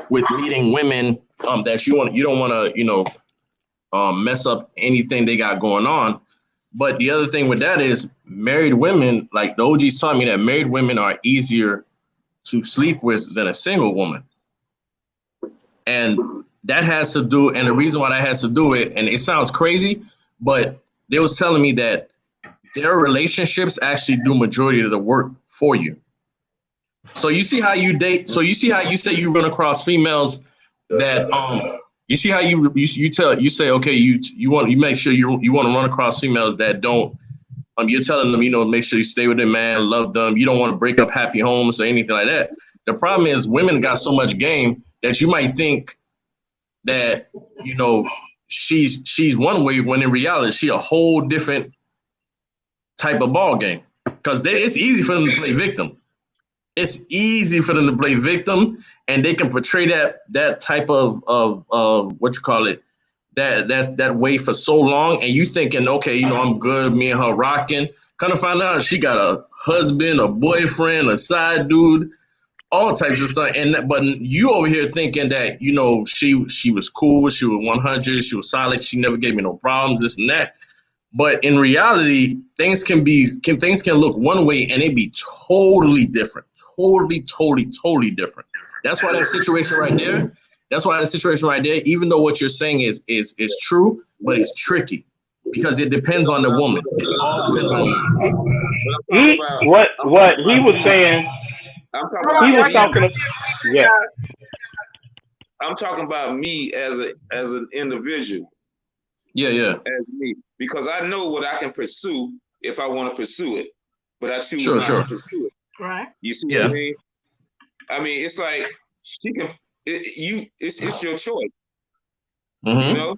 with meeting women, that you don't want to, mess up anything they got going on. But the other thing with that is married women, like the OGs taught me that married women are easier to sleep with than a single woman. And that has to do, and the reason why that has to do it, and it sounds crazy, but they was telling me that their relationships actually do majority of the work for you. So you see how you date. So you see how you say you run across females that you see how you say okay you make sure you want to run across females that don't you're telling them make sure you stay with them, man, love them, you don't want to break up happy homes or anything like that. The problem is women got so much game that you might think that she's one way when in reality she a whole different type of ball game because it's easy for them to play victim. It's easy for them to play victim, and they can portray that type of what you call it, that way for so long, and you thinking, okay, I'm good, me and her rocking. Kind of find out she got a husband, a boyfriend, a side dude, all types of stuff. But you over here thinking that she was cool, she was 100, she was solid, she never gave me no problems, this and that. But in reality, things can look one way and it be totally different, totally different. That's why that situation right there. Even though what you're saying is true, but it's tricky because it depends on the woman. It all depends on you. What he was saying. I'm talking Hold about on, He y'all was can't talking. Yeah. I'm talking about me as an individual. Yeah. As me, because I know what I can pursue if I want to pursue it, but I choose Sure. to pursue it. Right. You see what I mean? I mean, it's like she can. It's your choice. Mm-hmm.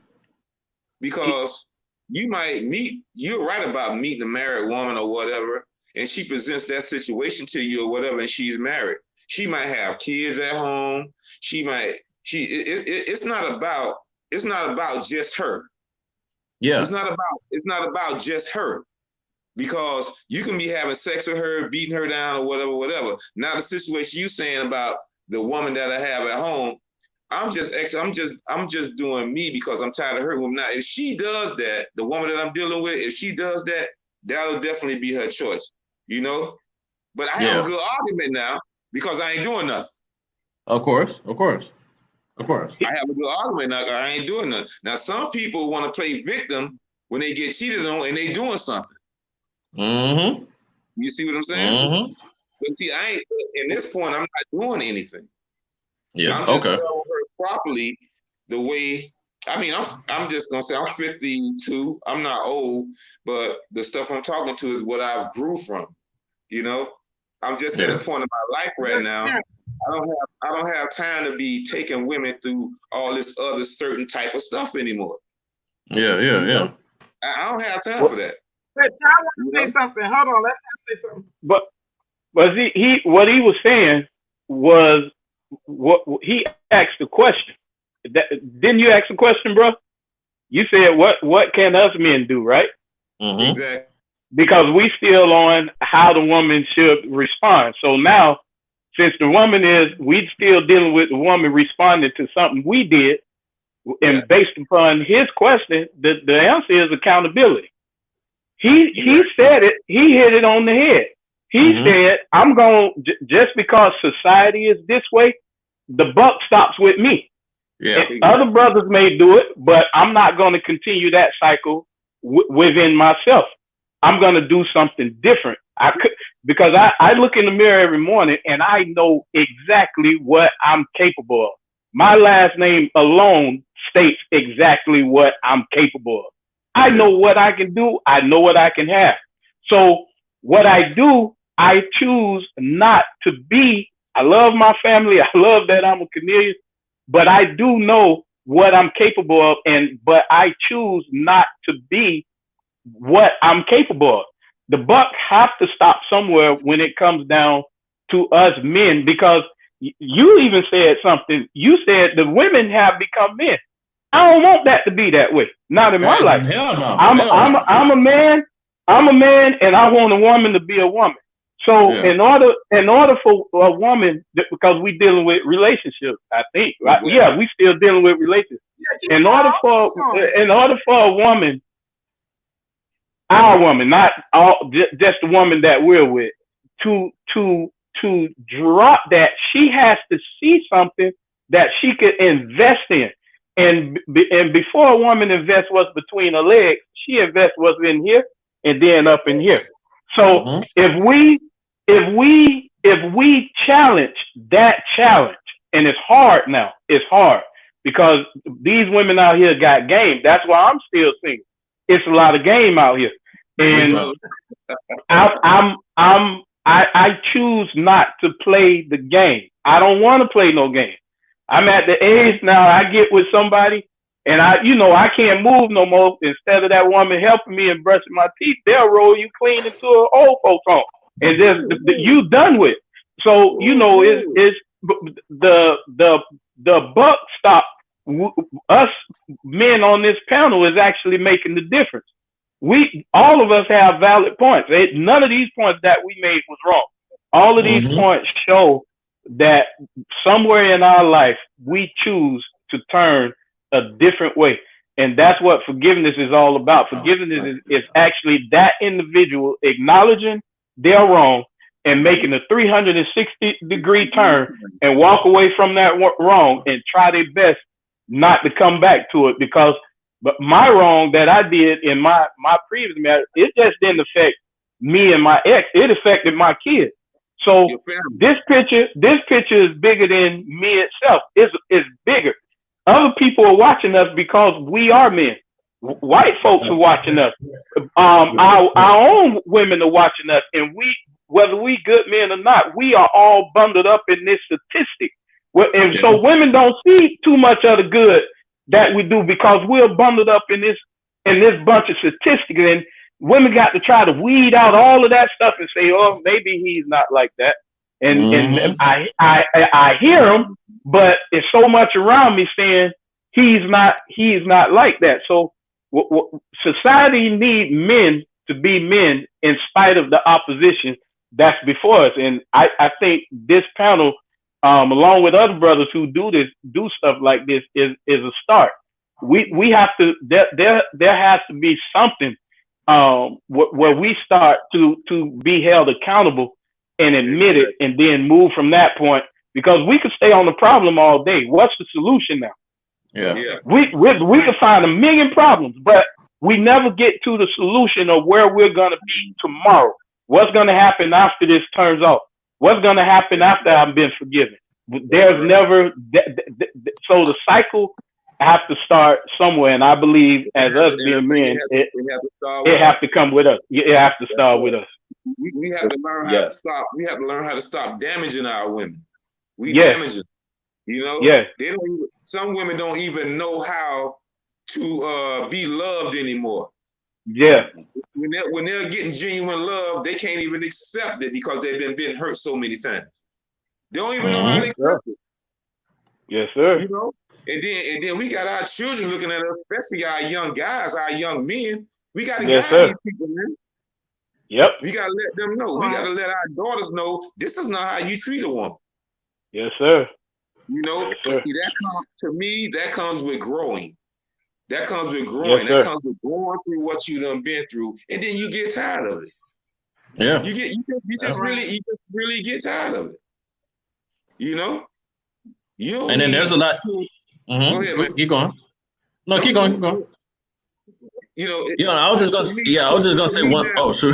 Because you might meet. You're right about meeting a married woman or whatever, and she presents that situation to you or whatever, and she's married. She might have kids at home. It's not about just her. Yeah. It's not about just her, because you can be having sex with her, beating her down or whatever. Now the situation you saying about the woman that I have at home, I'm just doing me because I'm tired of her woman. Now, if she does that, the woman that I'm dealing with, if she does that, that'll definitely be her choice, But I have a good argument now because I ain't doing nothing. Of course. I have a good argument now. I ain't doing nothing. Now, some people want to play victim when they get cheated on and they doing something. Mm-hmm. You see what I'm saying? Mm-hmm. But see, I ain't in this point. I'm not doing anything. Yeah. I'm just telling her properly the way. I mean, I'm just gonna say I'm 52. I'm not old, but the stuff I'm talking to is what I grew from. I'm just at a point in my life right now. I don't have time to be taking women through all this other certain type of stuff anymore. Yeah. I don't have time for that. But I want to say something. Hold on, let me say something. But he what he was saying was what he asked the question. Didn't you ask the question, bro? You said what can us men do, right? Mm-hmm. Exactly. Because we still on how the woman should respond. So now, since the woman we still dealing with the woman responding to something we did, and based upon his question, the answer is accountability. He said it. He hit it on the head. He said, "I'm going just because society is this way, the buck stops with me. Yeah. Other brothers may do it, but I'm not going to continue that cycle within myself. I'm going to do something different. Because I look in the mirror every morning and I know exactly what I'm capable of. My last name alone states exactly what I'm capable of. I know what I can do. I know what I can have. So what I do, I choose not to be. I love my family. I love that I'm a chameleon, but I do know what I'm capable of, but I choose not to be what I'm capable of. The buck have to stop somewhere when it comes down to us men, because you even said something. You said the women have become men. I don't want that to be that way. Not in my life. Hell no. I'm a man. I'm a man, and I want a woman to be a woman. So in order for a woman, because we dealing with relationships, I think, right? Yeah, we still dealing with relationships. In order for a woman, our woman, not all, just the woman that we're with, to drop that, she has to see something that she could invest in. And before a woman invests what's between her legs, she invests what's in here and then up in here. So if we challenge that challenge, and it's hard now, it's hard because these women out here got game. That's why I'm still single. It's a lot of game out here, and I choose not to play the game. I don't want to play no game. I'm at the age now. I get with somebody, and I can't move no more. Instead of that woman helping me and brushing my teeth, they'll roll you clean into an old folks home, and just you done with. So it's the buck stop. Us men on this panel is actually making the difference. All of us have valid points. None of these points that we made was wrong. All of these points show that somewhere in our life we choose to turn a different way. And that's what forgiveness is all about. Forgiveness is actually that individual acknowledging they're wrong and making a 360-degree turn and walk away from that wrong and try their best not to come back to it, because but my wrong that I did in my previous marriage, it just didn't affect me and my ex. It affected my kids. So this picture is bigger than me itself. It's bigger. Other people are watching us because we are men. White folks are watching us. Our own women are watching us, and whether we good men or not, we are all bundled up in this statistic. And so women don't see too much of the good that we do because we're bundled up in this bunch of statistics, and women got to try to weed out all of that stuff and say, oh, maybe he's not like that. And I hear him, but it's so much around me saying he's not like that. So society needs men to be men in spite of the opposition that's before us. And I think this panel, along with other brothers who do stuff like this, is a start. We have to. There has to be something where we start to be held accountable and admit it, and then move from that point. Because we could stay on the problem all day. What's the solution now? Yeah. We can find a million problems, but we never get to the solution of where we're gonna be tomorrow. What's gonna happen after this turns off? What's going to happen after I've been forgiven? There's never, so the cycle has to start somewhere. And I believe as us being men, it has to come with us. It has to start with us. We have to learn how to stop. We have to learn how to stop damaging our women. We damage them. You know, some women don't even know how to be loved anymore. Yeah. When they're getting genuine love, they can't even accept it because they've been hurt so many times. They don't even know how to accept it. Yes, sir. You know, and then we got our children looking at us, especially our young guys, our young men. We got to guide these people, man. Yep. We got to let them know. We got to let our daughters know this is not how you treat a woman. Yes, sir. You know, yes, see, that comes with growing. That comes with growing. Yes, that comes with going through what you done been through, and then you get tired of it. Yeah. You just really get tired of it. You know. And then there's a lot. Go ahead, man. Keep going. No, keep going. Keep going. You know. I was just gonna say one. Oh, sure.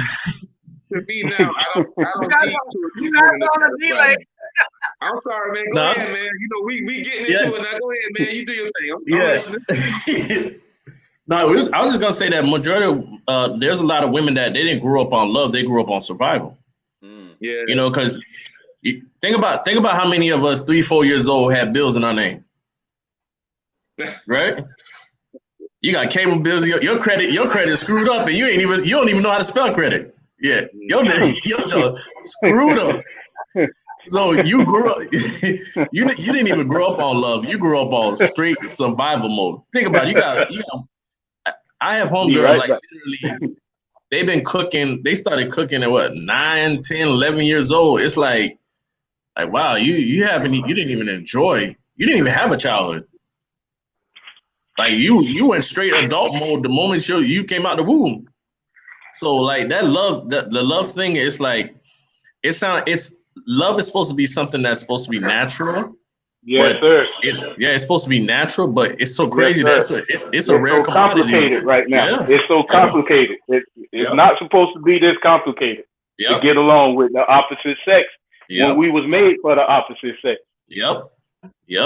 To me now, I don't need to. You're not on a delay. I'm sorry, man. Go ahead, man. You know, we getting into it now. Go ahead, man. You do your thing. No, I was just gonna say that majority of there's a lot of women that they didn't grow up on love; they grew up on survival. Yeah, you know, because think about how many of us 3-4 years old had bills in our name, right? You got cable bills. Your credit screwed up, and you don't even know how to spell credit. Yeah, your screwed up. So you grew up. You didn't even grow up on love. You grew up on straight survival mode. Think about it. You got. I have homegirls literally. They've been cooking. They started cooking at what 9, 10, 11 years old. It's like wow, you didn't even enjoy. You didn't even have a childhood. Like you went straight adult mode the moment you came out the womb. So like that love, the love thing is like love is supposed to be something that's supposed to be natural. Yes, sir. It's supposed to be natural, but it's so crazy it's a rare so commodity. Complicated right now. Yeah. It's so complicated. It's not supposed to be this complicated to get along with the opposite sex when we was made for the opposite sex. Yep.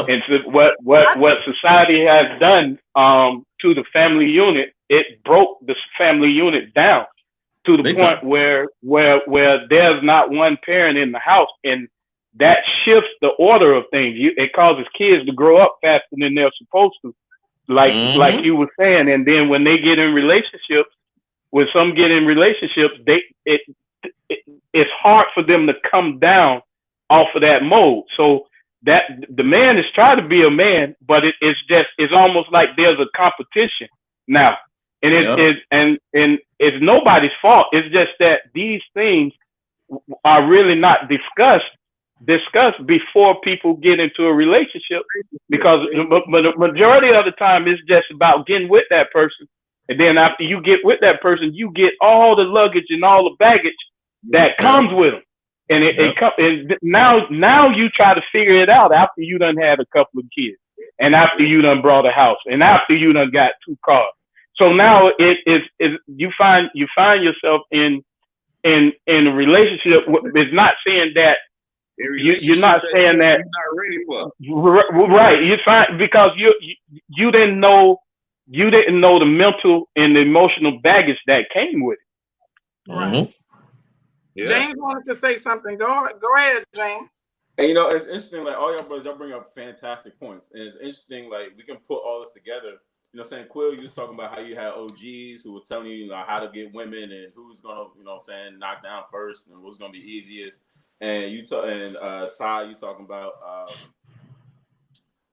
And so what society has done to the family unit, it broke the family unit down to the point where there's not one parent in the house, and that shifts the order of things. It causes kids to grow up faster than they're supposed to like you were saying. And then when they get in relationships, when some get in relationships, it it's hard for them to come down off of that mode. So that the man is trying to be a man, but it's almost like there's a competition now, and it's nobody's fault. It's just that these things are really not discussed before people get into a relationship, because the majority of the time it's just about getting with that person, and then after you get with that person, you get all the luggage and all the baggage that comes with them, and and now you try to figure it out after you done had a couple of kids, and after you done brought a house, and after you done got 2 cars. So now it is you find yourself in a relationship. It's not saying that you're not saying that you're not ready for. Right. You find because you didn't know the mental and the emotional baggage that came with it. Right. Yeah. James wanted to say something. Go ahead, James. And it's interesting, like all y'all brothers, y'all bring up fantastic points. And it's interesting, like we can put all this together. You know what I'm saying? Quill, you was talking about how you had OGs who was telling you, how to get women and who's gonna, knock down first and what's gonna be easiest. And Ty, you talking about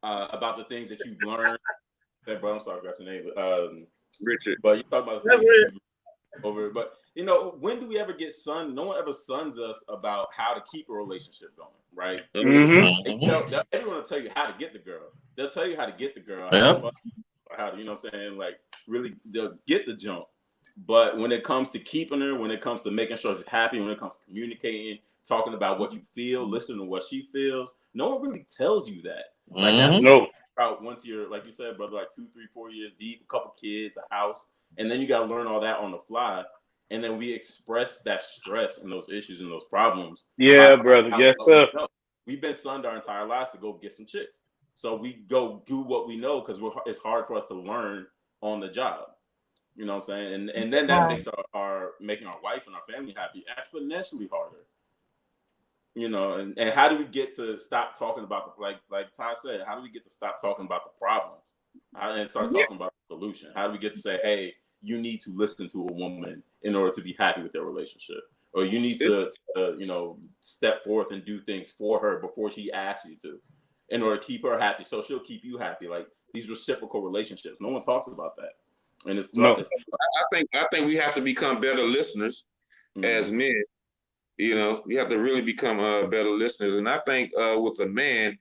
the things that you've learned. Hey, bro, I'm sorry, I got your name. Richard. But you talk about the things that you've over. But when do we ever get sunned? No one ever suns us about how to keep a relationship going, right? Everyone will tell you how to get the girl. They'll tell you how to get the girl. How to, you know what I'm saying? Like, really, they'll get the jump. But when it comes to keeping her, when it comes to making sure she's happy, when it comes to communicating, talking about what you feel, listening to what she feels, no one really tells you that. Like, that's about once you're, like you said, brother, like 2, 3, 4 years deep, a couple kids, a house, and then you got to learn all that on the fly. And then we express that stress and those issues and those problems. Yeah, brother. Yes, sir. We've been sunned our entire lives to go get some chicks. So we go do what we know because it's hard for us to learn on the job. You know what I'm saying? And then that makes our making our wife and our family happy exponentially harder. And how do we get to stop talking about like Ty said, how do we get to stop talking about the problems and start talking about the solution? How do we get to say, hey, you need to listen to a woman in order to be happy with their relationship, or you need to step forth and do things for her before she asks you to, in order to keep her happy, so she'll keep you happy. Like these reciprocal relationships, no one talks about that, and it's I think we have to become better listeners as men. We have to really become better listeners, and I think with a man,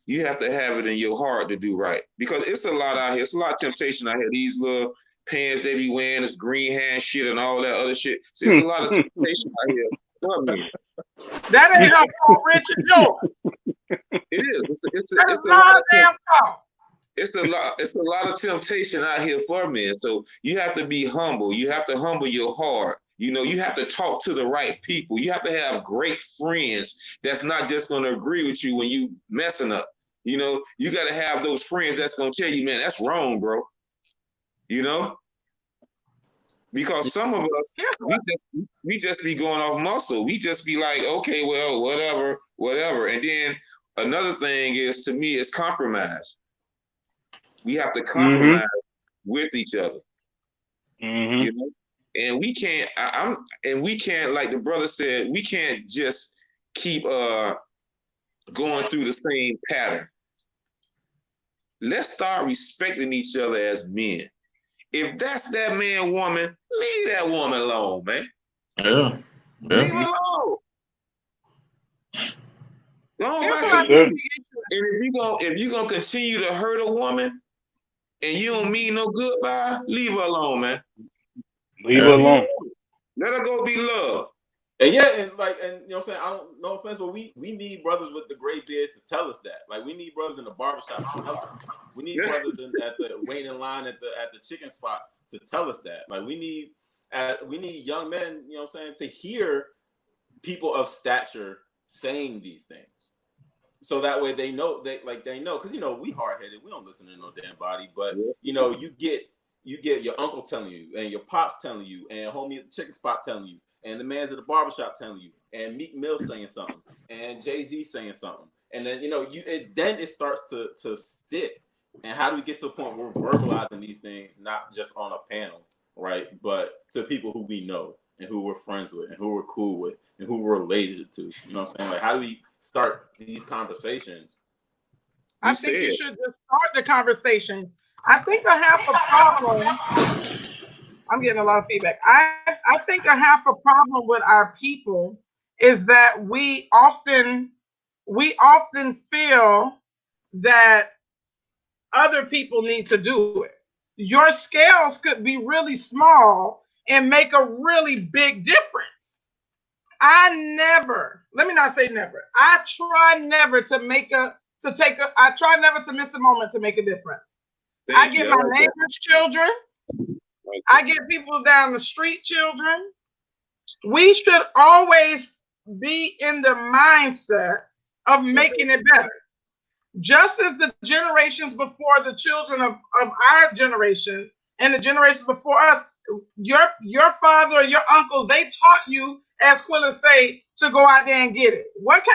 you have to have it in your heart to do right, because it's a lot out here. It's a lot of temptation out here. These little pants they be wearing, this green hand shit and all that other shit. See, it's a lot of temptation out here for men. That ain't her fault, Richard. Yours. It is. It's a lot of temptation out here for men. So you have to be humble. You have to humble your heart. You have to talk to the right people. You have to have great friends that's not just going to agree with you when you messing up. You got to have those friends that's going to tell you, man, that's wrong, bro. Because some of us, we just be going off muscle. We just be like, okay, well, whatever. And then another thing is, to me, is compromise. We have to compromise with each other. And we can't. Like the brother said, we can't just keep going through the same pattern. Let's start respecting each other as men. If that's that man, woman, leave that woman alone, man. Yeah. Leave her alone. And if you're gonna continue to hurt a woman and you don't mean no good by, leave her alone, man. Leave her alone. Let her go be loved. And you know what I'm saying? I don't, no offense, but we need brothers with the gray beards to tell us that. Like, we need brothers in the barbershop. We need brothers at the waiting in line at the chicken spot to tell us that. Like, we need young men, you know what I'm saying, to hear people of stature saying these things. So that way they know, because we hard-headed, we don't listen to no damn body, but you get your uncle telling you, and your pops telling you, and homie at the chicken spot telling you, and the man's at the barbershop telling you, and Meek Mill saying something, and Jay-Z saying something, and then then it starts to stick, And how do we get to a point where we're verbalizing these things, not just on a panel, right? But to people who we know and who we're friends with and who we're cool with and who we're related to. You know what I'm saying? Like, how do we start these conversations? I think you should just start the conversation. I think I have a problem. I'm getting a lot of feedback. I think I have a problem with our people is that we often feel that other people need to do it. Your scales could be really small and make a really big difference. Let me not say never. I try never to I try never to miss a moment to make a difference. I get my neighbors' children. I get people down the street children. We should always be in the mindset of making it better. Just as the generations before the children of our generations and the generations before us, your father or your uncles, they taught you, as Quilla say, to go out there and get it.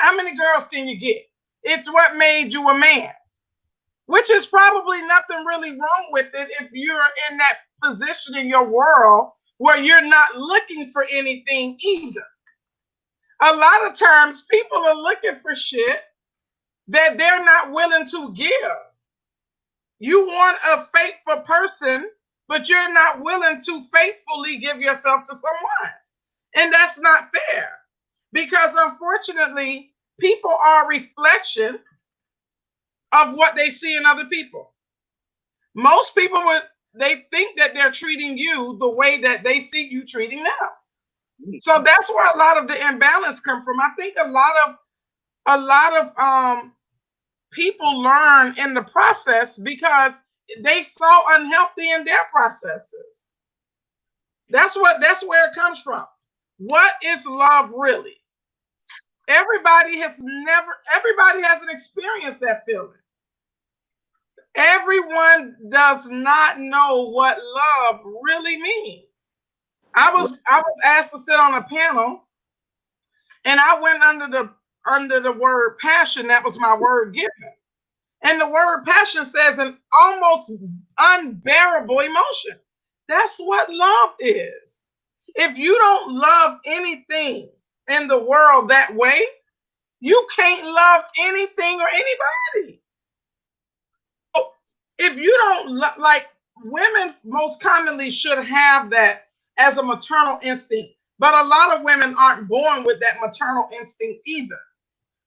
How many girls can you get? It's what made you a man, which is probably nothing really wrong with it if you're in that position in your world where you're not looking for anything either. A lot of times people are looking for shit that they're not willing to give. You want a faithful person, but you're not willing to faithfully give yourself to someone. And that's not fair because unfortunately, people are a reflection of what they see in other people. Most people they think that they're treating you the way that they see you treating them. So that's where a lot of the imbalance come from. I think a lot of people learn in the process because they saw unhealthy in their processes. That's where it comes from. What is love really? Everybody hasn't experienced that feeling. Everyone does not know what love really means. I was asked to sit on a panel and I went under the word passion. That was my word given. And the word passion says an almost unbearable emotion. That's what love is. If you don't love anything in the world that way, you can't love anything or anybody. So if you don't like women, most commonly should have that as a maternal instinct, but a lot of women aren't born with that maternal instinct either.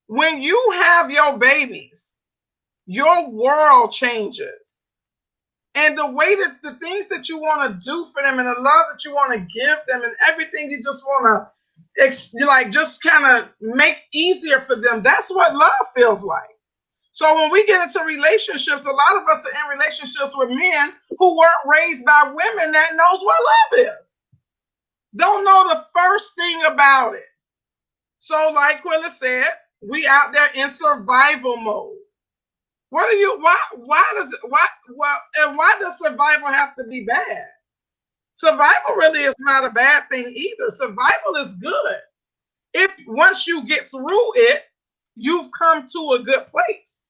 When you have your babies, your world changes. And the way that the things that you want to do for them and the love that you want to give them and everything you just want to just kind of make easier for them, that's what love feels like. So when we get into relationships, a lot of us are in relationships with men who weren't raised by women that knows what love is. Don't know the first thing about it. So like Quilla said, we out there in survival mode. Why does survival have to be bad? Survival really is not a bad thing either. Survival is good. If once you get through it, you've come to a good place.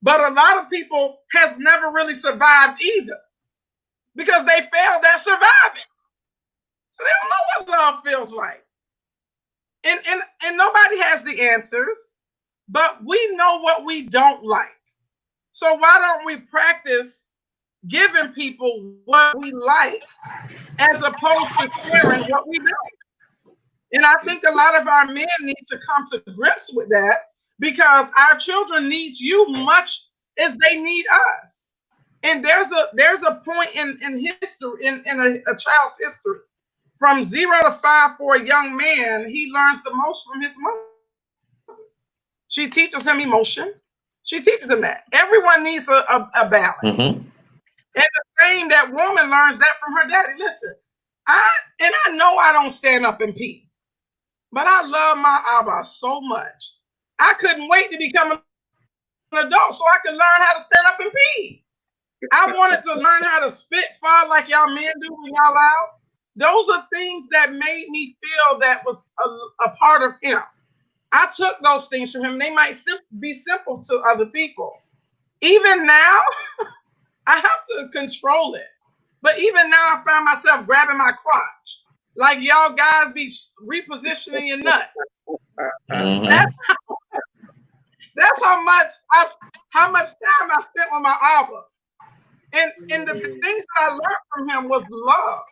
But a lot of people has never really survived either because they failed at surviving. So they don't know what love feels like. And nobody has the answers, but we know what we don't like. So why don't we practice giving people what we like as opposed to sharing what we don't? And I think a lot of our men need to come to grips with that because our children need you much as they need us. And there's a point in history, in a child's history. From 0 to 5 for a young man, he learns the most from his mother. She teaches him emotion. She teaches him that. Everyone needs a balance. Mm-hmm. And the same, that woman learns that from her daddy. Listen, I know I don't stand up and pee, but I love my Abba so much. I couldn't wait to become an adult so I could learn how to stand up and pee. I wanted to learn how to spit fire like y'all men do when y'all out. Those are things that made me feel that was a part of him. I took those things from him. They might be simple to other people, Even now, I have to control it. But even now, I find myself grabbing my crotch. Like y'all guys be repositioning your nuts. That's, Mm-hmm. that's how much time I spent with my Abba. And the things that I learned from him was love.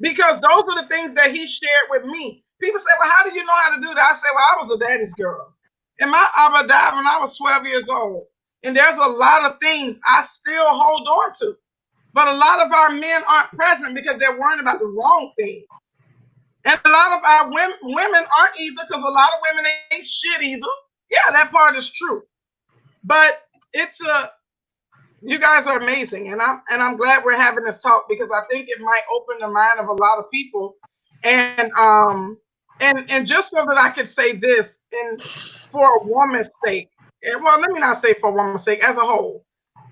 Because those are the things that he shared with me. People say, well, how do you know how to do that? I say, well, I was a daddy's girl. And my Abba died when I was 12 years old. And there's a lot of things I still hold on to. But a lot of our men aren't present because they're worrying about the wrong things. And a lot of our women aren't either because a lot of women ain't shit either. Yeah, that part is true. But it's you guys are amazing, and I'm glad we're having this talk because I think it might open the mind of a lot of people, and just so that I could say this, and for a woman's sake, and well, let me not say for a woman's sake, as a whole.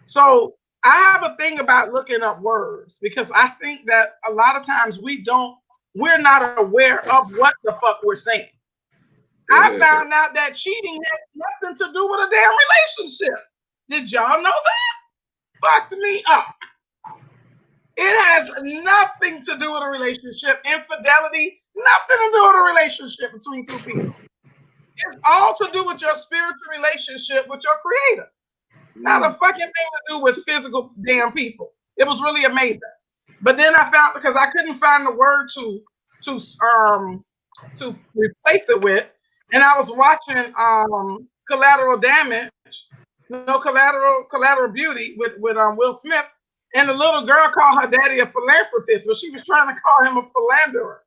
So I have a thing about looking up words because I think that a lot of times we're not aware of what the fuck we're saying. I found out that cheating has nothing to do with a damn relationship. Did y'all know that? Fucked me up. It has nothing to do with a relationship. Infidelity, nothing to do with a relationship between two people. It's all to do with your spiritual relationship with your creator. Not a fucking thing to do with physical damn people. It was really amazing. But then I found, because I couldn't find the word to replace it with, and I was watching Collateral Damage, no Collateral Beauty with Will Smith, and the little girl called her daddy a philanthropist, but she was trying to call him a philanderer.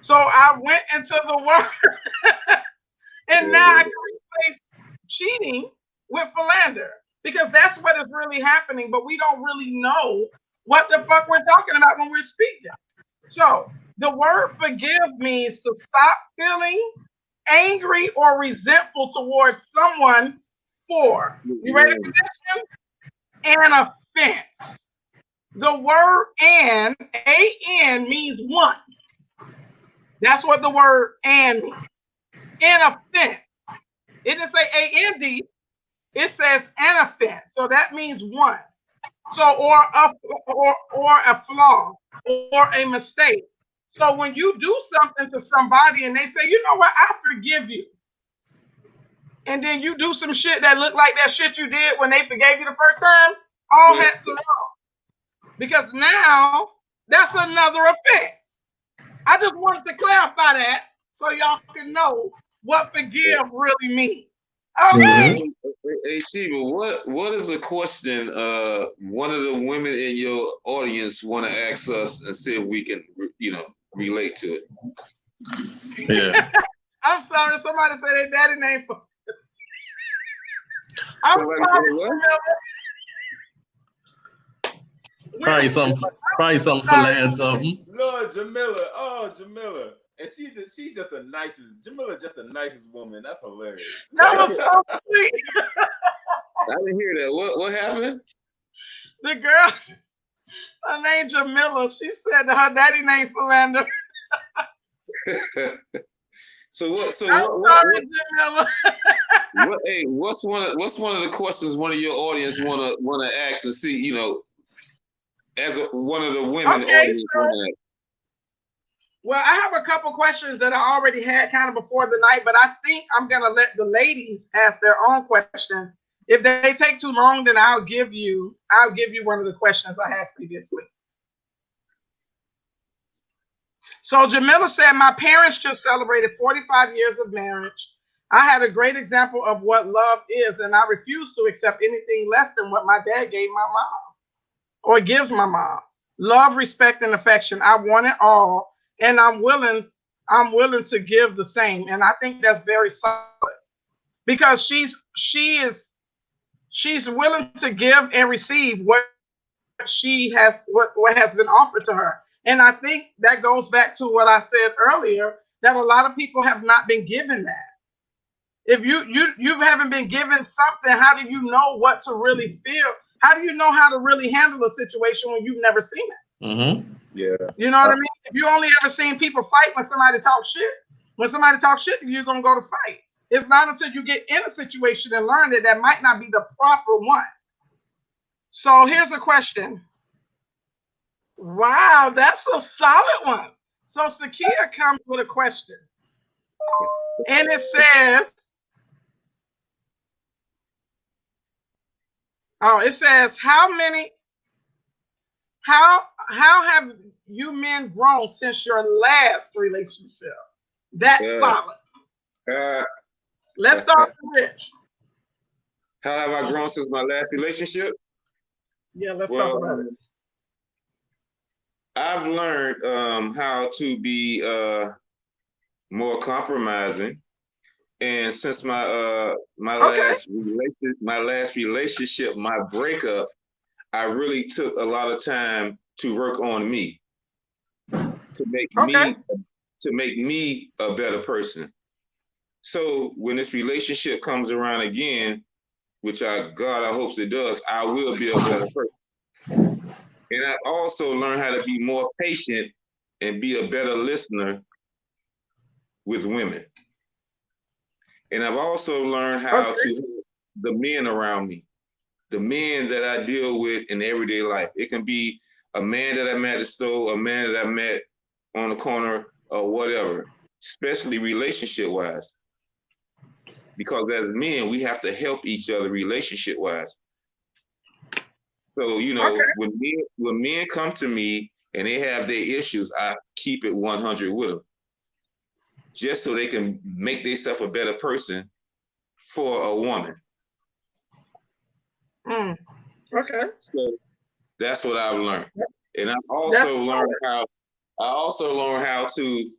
So I went into the word, and now I can replace cheating with philander because that's what is really happening, but we don't really know what the fuck we're talking about when we're speaking. So the word forgive means to stop feeling angry or resentful towards someone for, you ready for this one? An offense. The word and, A-N, means one. That's what the word and means. An offense. It didn't say A-N-D. It says an offense. So that means one. So, or a flaw, or a mistake. So when you do something to somebody and they say, you know what, I forgive you. And then you do some shit that looked like that shit you did when they forgave you the first time, all hats are off. Because now that's another offense. I just wanted to clarify that so y'all can know what forgive really means. Okay. Hey Sheba, what is a question one of the women in your audience want to ask us and see if we can relate to it? Yeah. I'm sorry, somebody said their daddy name for I'm sorry. Probably some philanthropy. Lord, Jamila. Oh, Jamila. And she's just the nicest. Jamila just the nicest woman. That's hilarious. That was so sweet. I didn't hear that. What happened? The girl, her name Jamila. She said that her daddy named Philander. Sorry, Jamila. What's one of the questions one of your audience wanna ask and see, as one of the women audience wanna ask? Well, I have a couple questions that I already had kind of before the night, but I think I'm gonna let the ladies ask their own questions. If they take too long, then I'll give you one of the questions I had previously. So Jamila said, my parents just celebrated 45 years of marriage. I had a great example of what love is, and I refuse to accept anything less than what my dad gave my mom or gives my mom. Love, respect, and affection. I want it all, and I'm willing to give the same. And I think that's very solid because she's willing to give and receive what what has been offered to her. And I think that goes back to what I said earlier, that a lot of people have not been given that. If you haven't been given something, how do you know what to really feel? How do you know how to really handle a situation when you've never seen it? Mm-hmm. Yeah. You know what I mean? If you only ever seen people fight when somebody talks shit, you're gonna go to fight. It's not until you get in a situation and learn that might not be the proper one. So here's a question. Wow, that's a solid one. So Sakia comes with a question. And it says, how have you men grown since your last relationship? That's Uh, solid. uh, Let's start with Rich. how have I grown since my last relationship? Yeah, let's talk Well, about it. I've learned how to be more compromising, and since my Okay. last relationship, my breakup, I really took a lot of time to work on me to make Okay. me a better person. So when this relationship comes around again, which God I hope it does, I will be a better person. And I also learned how to be more patient and be a better listener with women. And I've also learned how to Okay. help the men around me, the men that I deal with in everyday life. It can be a man that I met at the store, a man that I met on the corner, or whatever, especially relationship wise. Because as men, we have to help each other relationship wise. So, Okay. when men come to me and they have their issues, I keep it 100 with them, just so they can make themselves a better person for a woman. Okay. So that's what I've learned. And That's I also learned how to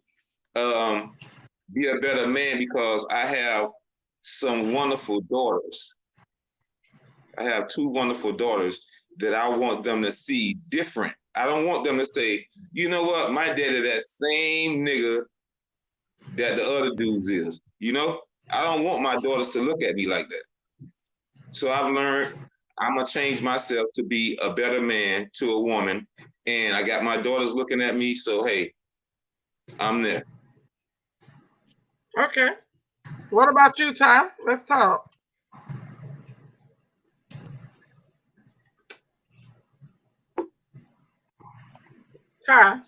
be a better man because I have some wonderful daughters. I have two wonderful daughters that I want them to see different. I don't want them to say, you know what, my daddy that same nigga that the other dudes is. I don't want my daughters to look at me like that. So I've learned I'm gonna change myself to be a better man to a woman, and I got my daughters looking at me. So hey, I'm there. okay. What about you, Ty? Let's talk. Ty,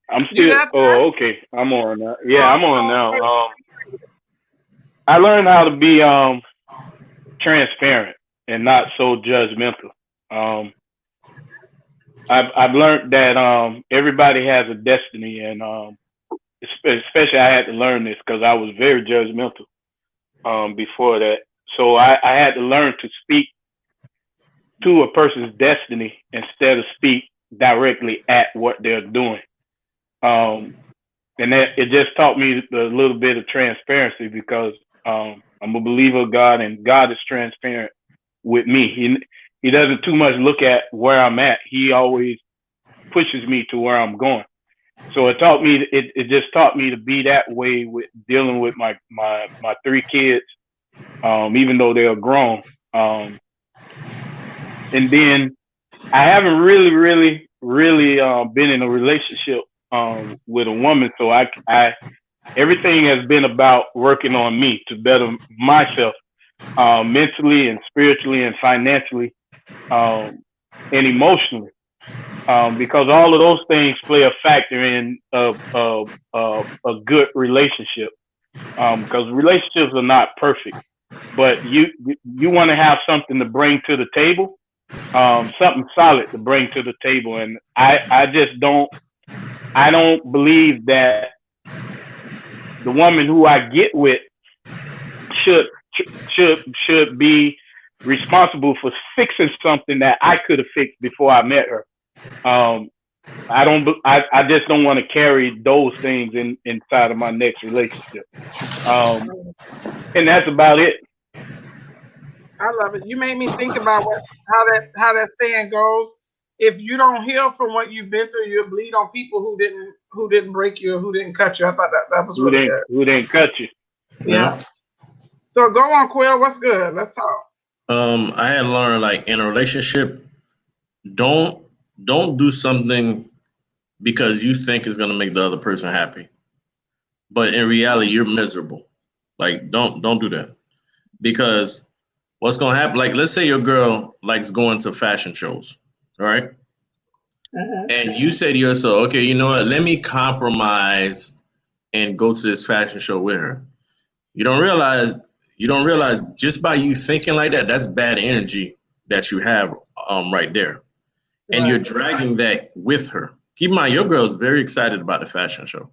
I'm you still. there, Ty? Oh, okay. I'm on now. Yeah, I'm on Oh, now. wait. I learned how to be transparent and not so judgmental. Um, I've learned that everybody has a destiny, and especially I had to learn this because I was very judgmental before that. So I had to learn to speak to a person's destiny instead of speak directly at what they're doing. And that it just taught me a little bit of transparency because I'm a believer of God, and God is transparent with me. He doesn't too much look at where I'm at. He always pushes me to where I'm going. So it just taught me to be that way with dealing with my three kids, even though they're grown. And then I haven't really been in a relationship with a woman, so I everything has been about working on me to better myself, mentally and spiritually and financially, and emotionally, because all of those things play a factor in a good relationship. Because relationships are not perfect, but you want to have something to bring to the table, something solid to bring to the table, and I just don't believe that the woman who I get with should should be responsible for fixing something that I could have fixed before I met her. Um, I just don't want to carry those things inside of my next relationship. And that's about it. I love it. You made me think about how that saying goes. If you don't heal from what you've been through, you'll bleed on people who didn't break you or who didn't cut you. I thought that was really good. Who didn't cut you? Yeah. So go on, Quill. What's good? Let's talk. I had learned like in a relationship, don't don't do something because you think it's gonna make the other person happy, but in reality you're miserable. Like don't do that because what's gonna happen? Like, let's say your girl likes going to fashion shows, all right? And you say to yourself, okay, you know what? Let me compromise and go to this fashion show with her. You don't realize you don't realize just by you thinking like that, that's bad energy that you have right there. And you're Right. dragging that with her. Keep in mind, your girl's very excited about the fashion show.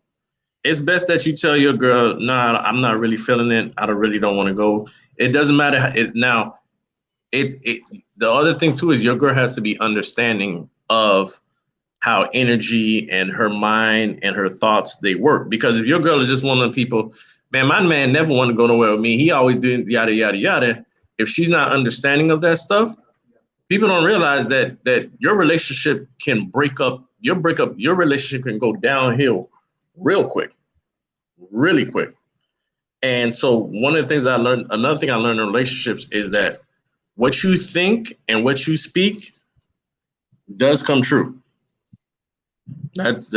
It's best that you tell your girl, nah, I'm not really feeling it. I really don't want to go. It doesn't matter. Now, it the other thing too is your girl has to be understanding of how energy and her mind and her thoughts they work. Because if your girl is just one of the people, man, my man never wanted to go nowhere with me. He always did yada yada yada. If she's not understanding of that stuff, people don't realize that your relationship can your relationship can go downhill real quick, really quick. And so one of the things I learned, another thing I learned in relationships is that what you think and what you speak does come true. That's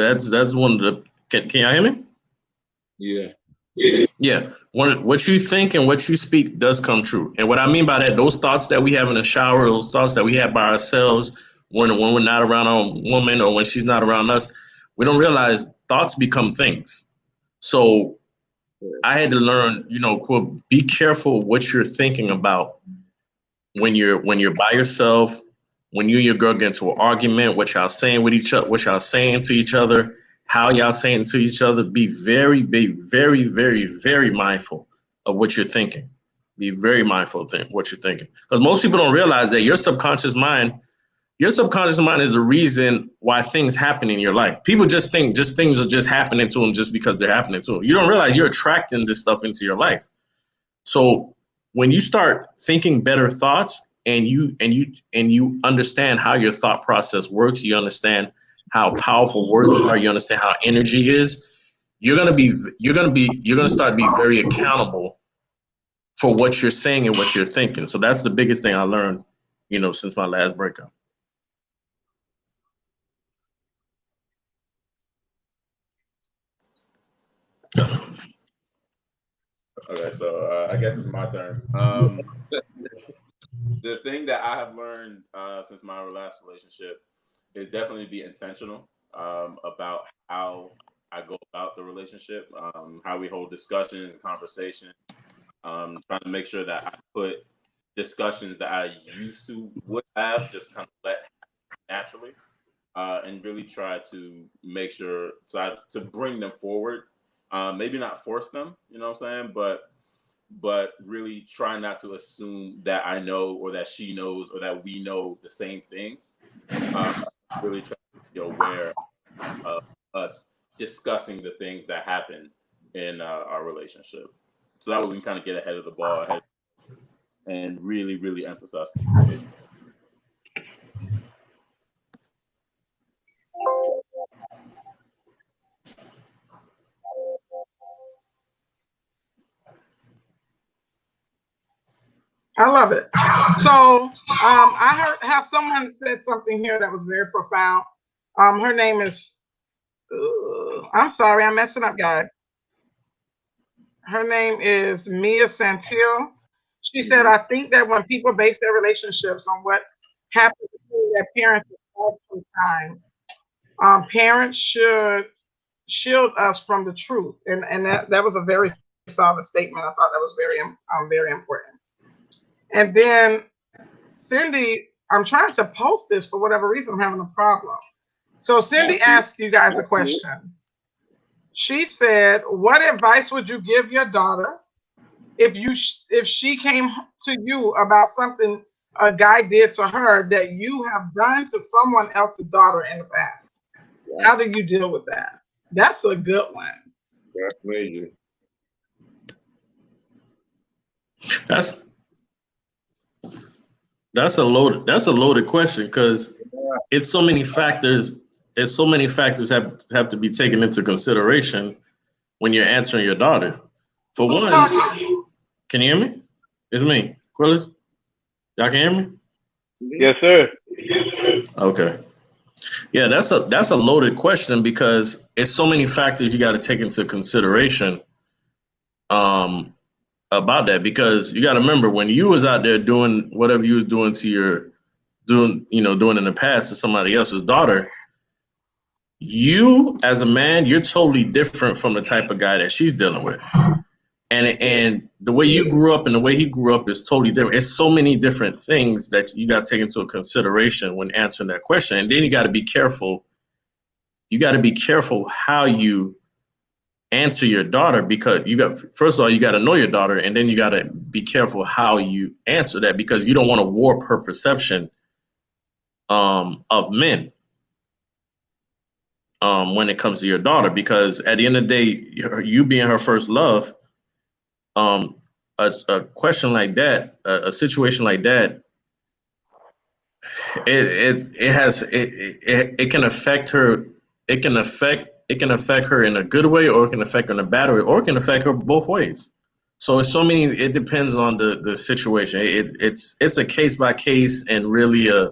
one of the. Can y'all hear me? Yeah. Yeah. What you think and what you speak does come true. And what I mean by that, those thoughts that we have in the shower, those thoughts that we have by ourselves when we're not around our woman or when she's not around us, we don't realize thoughts become things. So I had to learn, quote, be careful what you're thinking about when you're by yourself, when you and your girl get into an argument, what y'all saying with each other, what y'all saying to each other, how y'all saying to each other. Be very, very, very mindful of what you're thinking. Be very mindful of what you're thinking. Because most people don't realize that your subconscious mind is the reason why things happen in your life. People just think just things are just happening to them just because they're happening to them. You don't realize you're attracting this stuff into your life. So when you start thinking better thoughts and you understand how your thought process works, you understand how powerful words are, you understand how energy is, you're gonna start to be very accountable for what you're saying and what you're thinking. So that's the biggest thing I learned, since my last breakup. Okay, so I guess it's my turn. The thing that I have learned since my last relationship is definitely be intentional about how I go about the relationship, how we hold discussions and conversations, trying to make sure that I put discussions that I used to would have just kind of let naturally, and really try to make sure to bring them forward. Maybe not force them, you know what I'm saying, but really try not to assume that I know or that she knows or that we know the same things. Really try to be aware of us discussing the things that happen in our relationship. So that way we can kind of get ahead of the ball and really, really emphasize communication. I love it. So I heard how someone said something here that was very profound. Her name is. I'm sorry, I'm messing up, guys. Her name is Mia Santil. She said, "I think that when people base their relationships on what happened between their parents for some time, parents should shield us from the truth." And that was a very solid statement. I thought that was very important. And then Cindy, I'm trying to post this for whatever reason. I'm having a problem. So Cindy asked you guys a question. She said, "What advice would you give your daughter if she came to you about something a guy did to her that you have done to someone else's daughter in the past? How do you deal with that?" That's a good one. That's major. That's that's a loaded question because it's so many factors. It's so many factors have to be taken into consideration when you're answering your daughter. For Who's one, talking? can you hear me? It's me, Quillis. Y'all can hear me? Yes, sir. Okay. Yeah, that's a loaded question because it's so many factors you got to take into consideration. Um, about that, because you got to remember when you was out there doing whatever you was doing to your doing in the past to somebody else's daughter, you as a man, you're totally different from the type of guy that she's dealing with. And the way you grew up and the way he grew up is totally different. It's so many different things that you got to take into consideration when answering that question. And then you got to be careful. You got to be careful how you answer your daughter, because first of all, you got to know your daughter, and then you got to be careful how you answer that, because you don't want to warp her perception of men when it comes to your daughter, because at the end of the day, you being her first love, um, a question like that, a situation like that, it can affect her. It can affect her in a good way, or it can affect her in a bad way, or it can affect her both ways. So it's so many. It depends on the situation. It's a case by case and really a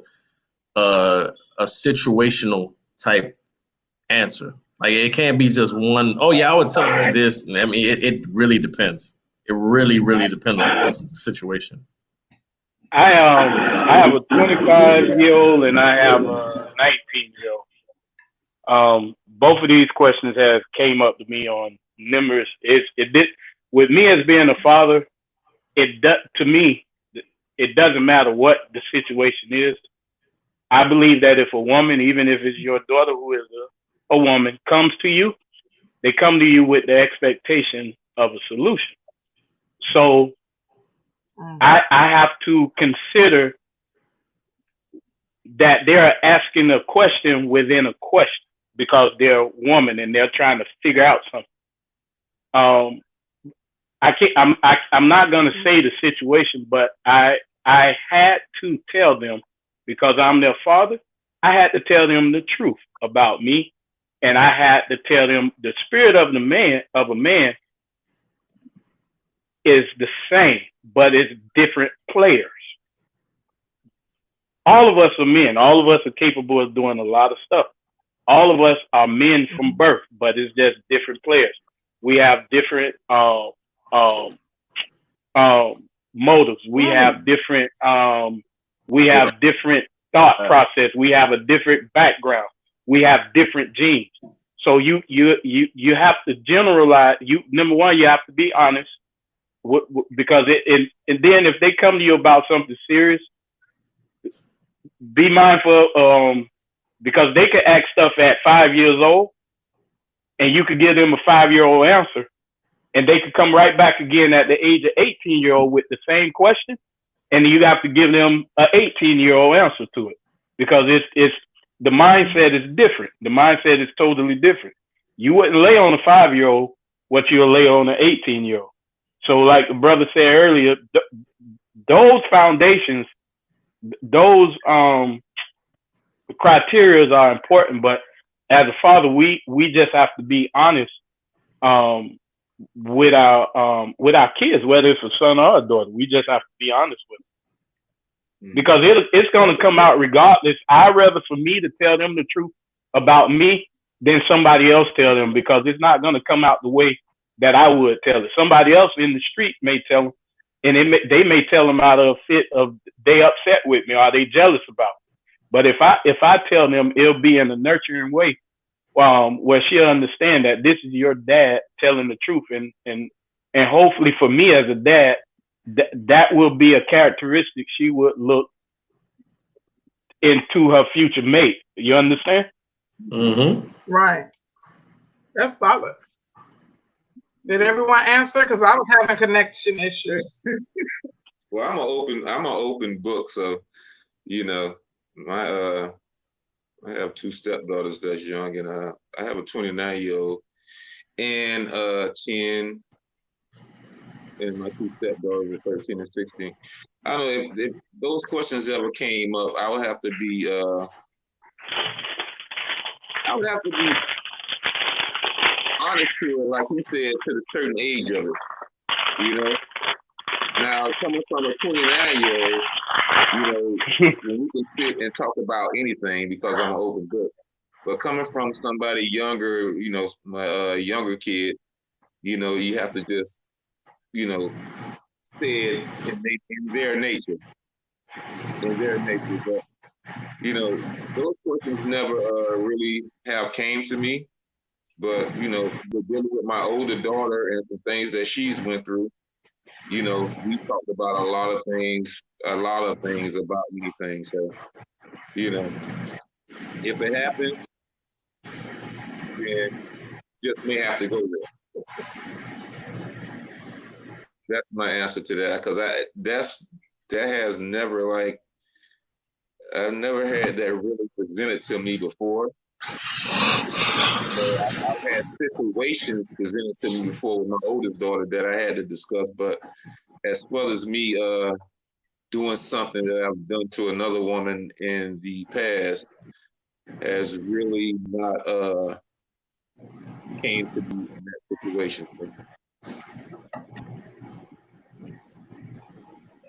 situational type answer. Like it can't be just one. Oh yeah, I would tell her this. I mean, it really depends. It really depends on the situation. I have a 25-year-old and I have a 19-year-old. Both of these questions have came up to me on numerous. It did with me as being a father. To me, it doesn't matter what the situation is. I believe that if a woman, even if it's your daughter who is a woman, comes to you, they come to you with the expectation of a solution. So I have to consider that they're asking a question within a question because they're a woman and they're trying to figure out something. I can't. I'm not going to say the situation, but I had to tell them, because I'm their father. I had to tell them the truth about me, and I had to tell them the spirit of a man is the same, but it's different players. All of us are men. All of us are capable of doing a lot of stuff. All of us are men from birth, but it's just different players. We have different um, motives. We have different thought process. We have a different background. We have different genes. So you have to generalize. Number one, you have to be honest, because and then if they come to you about something serious, be mindful, because they could ask stuff at 5 years old, and you could give them a 5-year-old answer, and they could come right back again at the age of 18-year-old with the same question, and you have to give them an 18-year-old answer to it, because it's the mindset is different. The mindset is totally different. You wouldn't lay on a 5-year-old what you'll lay on an 18-year-old. So, like the brother said earlier, those foundations, those criteria are important. But as a father, we just have to be honest with our kids, whether it's a son or a daughter. We just have to be honest with them, because it's going to come out regardless. I'd rather for me to tell them the truth about me than somebody else tell them, because it's not going to come out the way that I would tell it. Somebody else in the street may tell them, and they may tell them out of a fit of they upset with me or they jealous about me. But if I tell them, it'll be in a nurturing way, where she'll understand that this is your dad telling the truth, and hopefully for me as a dad, that will be a characteristic she would look into her future mate. You understand? Mm-hmm. Right. That's solid. Did everyone answer? Because I was having connection issues. Well, I'm an open book, so my I have two stepdaughters that's young, and I have a 29-year-old and 10, and my two stepdaughters are 13 and 16. I don't know if those questions ever came up. I would have to be honest to it, like you said, to the certain age of it. Now, coming from a 29-year-old, we can sit and talk about anything because I'm an open book. But coming from somebody younger, my younger kid, you have to just, said in their nature, but those questions never really have came to me. But dealing with my older daughter and some things that she's went through, we talked about a lot of things about anything. So, if it happens, then just may have to go there. That's my answer to that, because that has never I've never had that really presented to me before. I've had situations presented to me before with my oldest daughter that I had to discuss, but as well as me doing something that I've done to another woman in the past has really not came to me in that situation.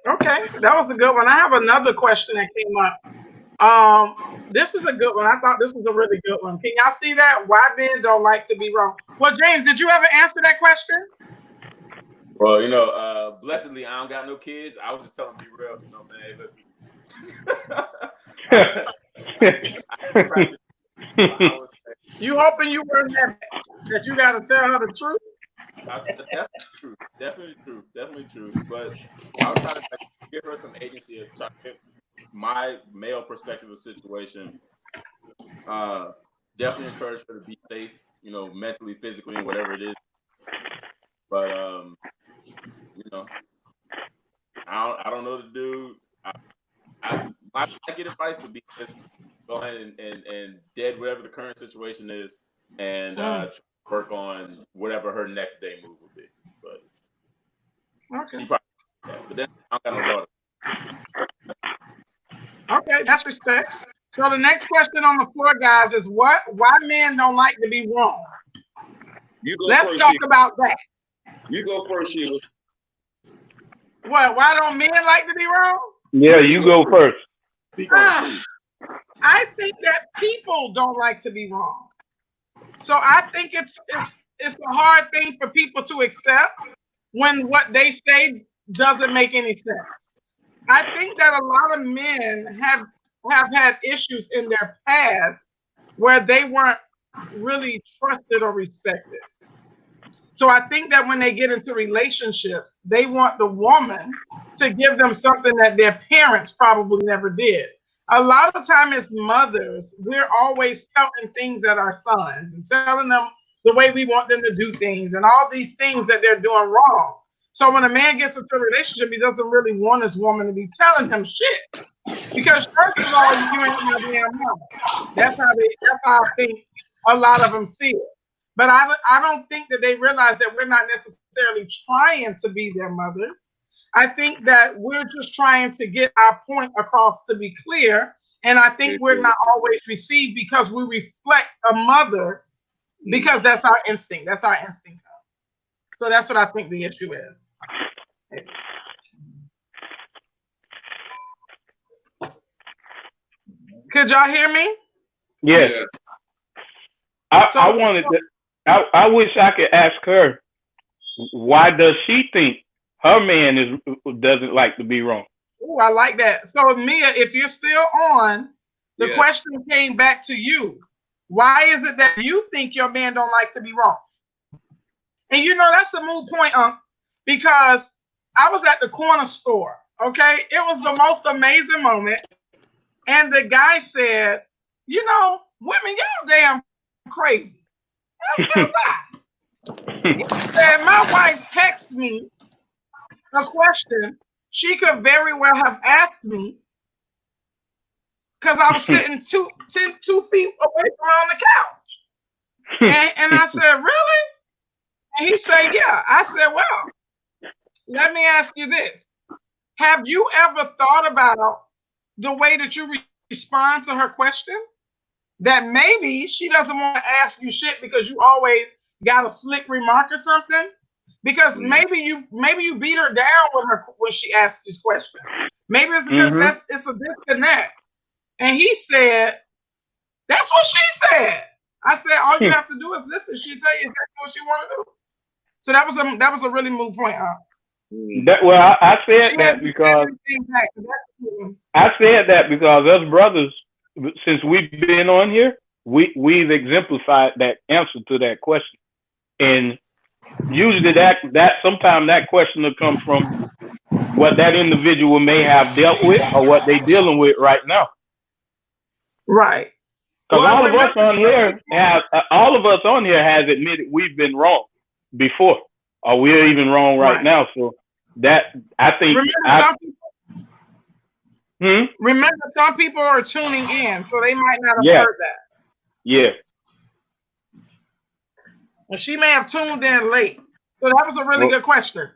Okay, that was a good one. I have another question that came up. This is a good one. I thought this was a really good one. Can y'all see that? Why men don't like to be wrong? Well, James, did you ever answer that question? Well, blessedly, I don't got no kids. I was just telling them, be real. You know what I'm saying? Hey, listen. I practice. I was You hoping you weren't that you got to tell her the truth? Definitely true. But I was trying to give her some agency, try to get my male perspective of the situation. Definitely encourage her to be safe, mentally, physically, and whatever it is. But I don't know the dude. I get advice would be just go ahead and dead whatever the current situation is, and work on whatever her next day move would be. But okay. she probably, but then I don't got no daughter. Okay, that's respect. So the next question on the floor, guys, is why men don't like to be wrong? Let's talk about that. You go first, Sheila. What? Why don't men like to be wrong? Yeah, you go first. I think that people don't like to be wrong. So I think it's a hard thing for people to accept when what they say doesn't make any sense. I think that a lot of men have had issues in their past where they weren't really trusted or respected. So I think that when they get into relationships, they want the woman to give them something that their parents probably never did. A lot of the time as mothers, we're always telling things at our sons and telling them the way we want them to do things and all these things that they're doing wrong. So when a man gets into a relationship, he doesn't really want his woman to be telling him shit. Because first of all, you ain't my damn mama. That's how I think a lot of them see it. But I don't think that they realize that we're not necessarily trying to be their mothers. I think that we're just trying to get our point across to be clear. And I think we're not always received because we reflect a mother because that's our instinct. That's our instinct. So that's what I think the issue is. Could y'all hear me? Yes. Yeah. I wanted to. I wish I could ask her, why does she think her man doesn't like to be wrong? Oh, I like that. So Mia, if you're still on, the question came back to you. Why is it that you think your man don't like to be wrong? And that's a moot point, because I was at the corner store. Okay, it was the most amazing moment, and the guy said, women, y'all damn crazy. I said, why? He said, my wife texted me a question she could very well have asked me because I was sitting 2 feet away from her on the couch. And I said, really? And he said, yeah. I said, well, let me ask you this. Have you ever thought about the way that you respond to her question? That maybe she doesn't want to ask you shit because you always got a slick remark or something. Because maybe you beat her down with her when she asks these questions. Maybe it's because it's a disconnect. And he said, that's what she said. I said, all you have to do is listen. She tell you exactly what you want to do. So that was a really moot point, I She said has that to give because everything back. That's us brothers, since we've been on here, we've exemplified that answer to that question. And usually that sometimes that question will come from what that individual may have dealt with or what they're dealing with right now. right. Because Well, remember all of us on here has admitted we've been wrong before, or we're even wrong right right. now. So that I think Remember I some people remember some people are tuning in, so they might not have yeah, heard that. yeah. And she may have tuned in late. So that was a really Well, good question.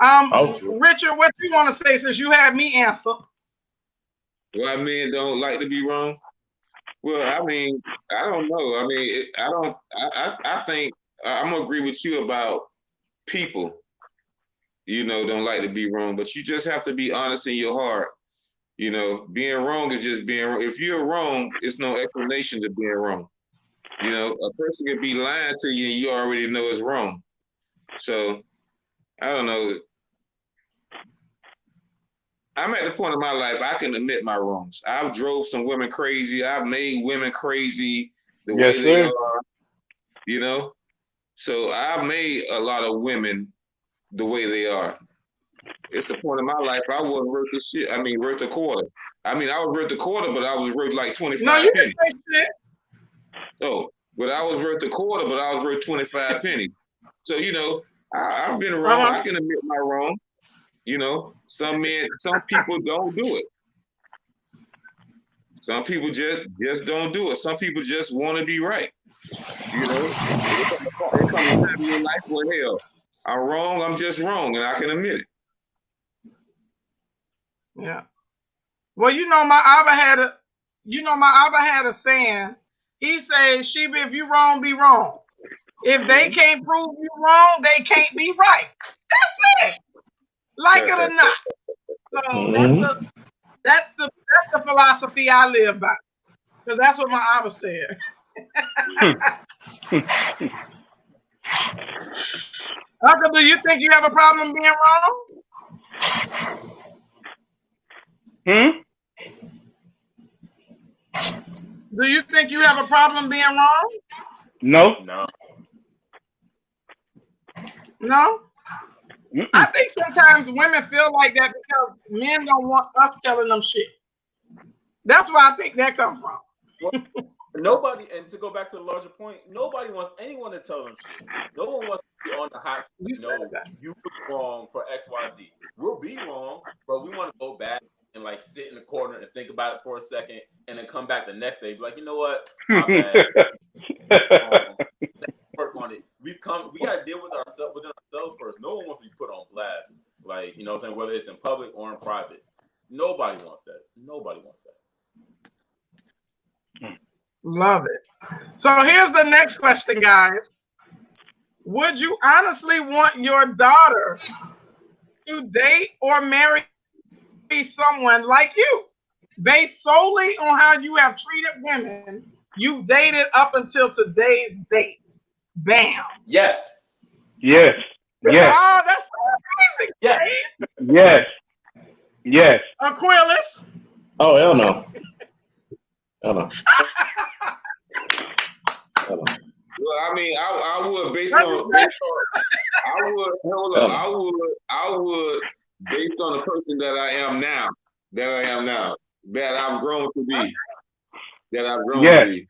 Richard, what do you want to say since you had me answer? Why men don't like to be wrong? Well, I mean, I don't know. I mean, I don't. I think I'm gonna agree with you about people. Don't like to be wrong, but you just have to be honest in your heart. Being wrong is just being wrong. If you're wrong, it's no explanation to being wrong. A person could be lying to you and you already know it's wrong. So I don't know. I'm at the point of my life I can admit my wrongs. I've drove some women crazy. I've made women crazy the yes, way they sir. are. You know, so I've made a lot of women the way they are. It's the point of my life I wasn't worth the shit. I mean, worth a quarter. I mean, I was worth a quarter, but I was worth like No, 25 you can pennies. say shit. Oh, but I was worth a quarter, but I was worth 25 pennies. So, I've been wrong. Uh-huh. I can admit my wrong. Some people don't do it. Some people just don't do it. Some people just want to be right. It comes a time in your life where hell, I'm wrong. I'm just wrong, and I can admit it. Yeah. Well, my Abba had a saying. He says, "Sheba, if you wrong, be wrong. If they can't prove you wrong, they can't be right. That's it. Like it or not." So that's the philosophy I live by. Because that's what my Abba said. Uncle, do you think you have a problem being wrong? Do you think you have a problem being wrong? No. No? I think sometimes women feel like that because men don't want us telling them shit. That's where I think that comes from. Well, nobody, and to go back to the larger point, nobody wants anyone to tell them shit. No one wants to be on the hot seat. No, you were wrong for XYZ. We'll be wrong, but we want to go back and like sit in the corner and think about it for a second, and then come back the next day, be like, you know what, my bad. Let's work on it. We gotta deal with ourselves within ourselves first. No one wants to be put on blast, like what I'm saying, whether it's in public or in private. Nobody wants that. Nobody wants that. Love it. So here's the next question, guys. Would you honestly want your daughter to date or marry someone like you, based solely on how you have treated women you've dated up until today's date? Bam. Yes. Yes. Yes. Oh, that's so amazing. Yes. Yes. Yes. Aquilus. Oh, hell no. Hell no. Well, I mean, I would based on I would hold up. I would based on the person that I am now. That I've grown to be. To be.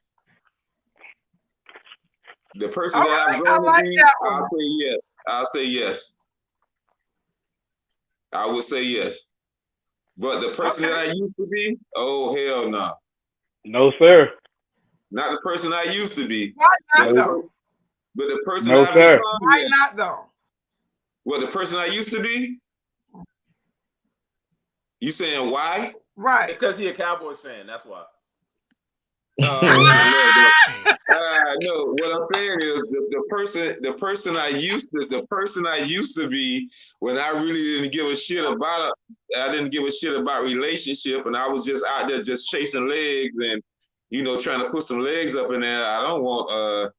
The person that I've grown to be, I'll say yes. I would say yes. But the person that I used to be, oh hell no. No, sir. Not the person I used to be. Why not though? But the person No, I've sir. become. Why not though? Well, the person I used to be? You saying why? Right. It's because he's a Cowboys fan. That's why. No, what I'm saying is the person I used to be when I really didn't give a shit about it. I didn't give a shit about relationship, and I was just out there just chasing legs and trying to put some legs up in there. I don't want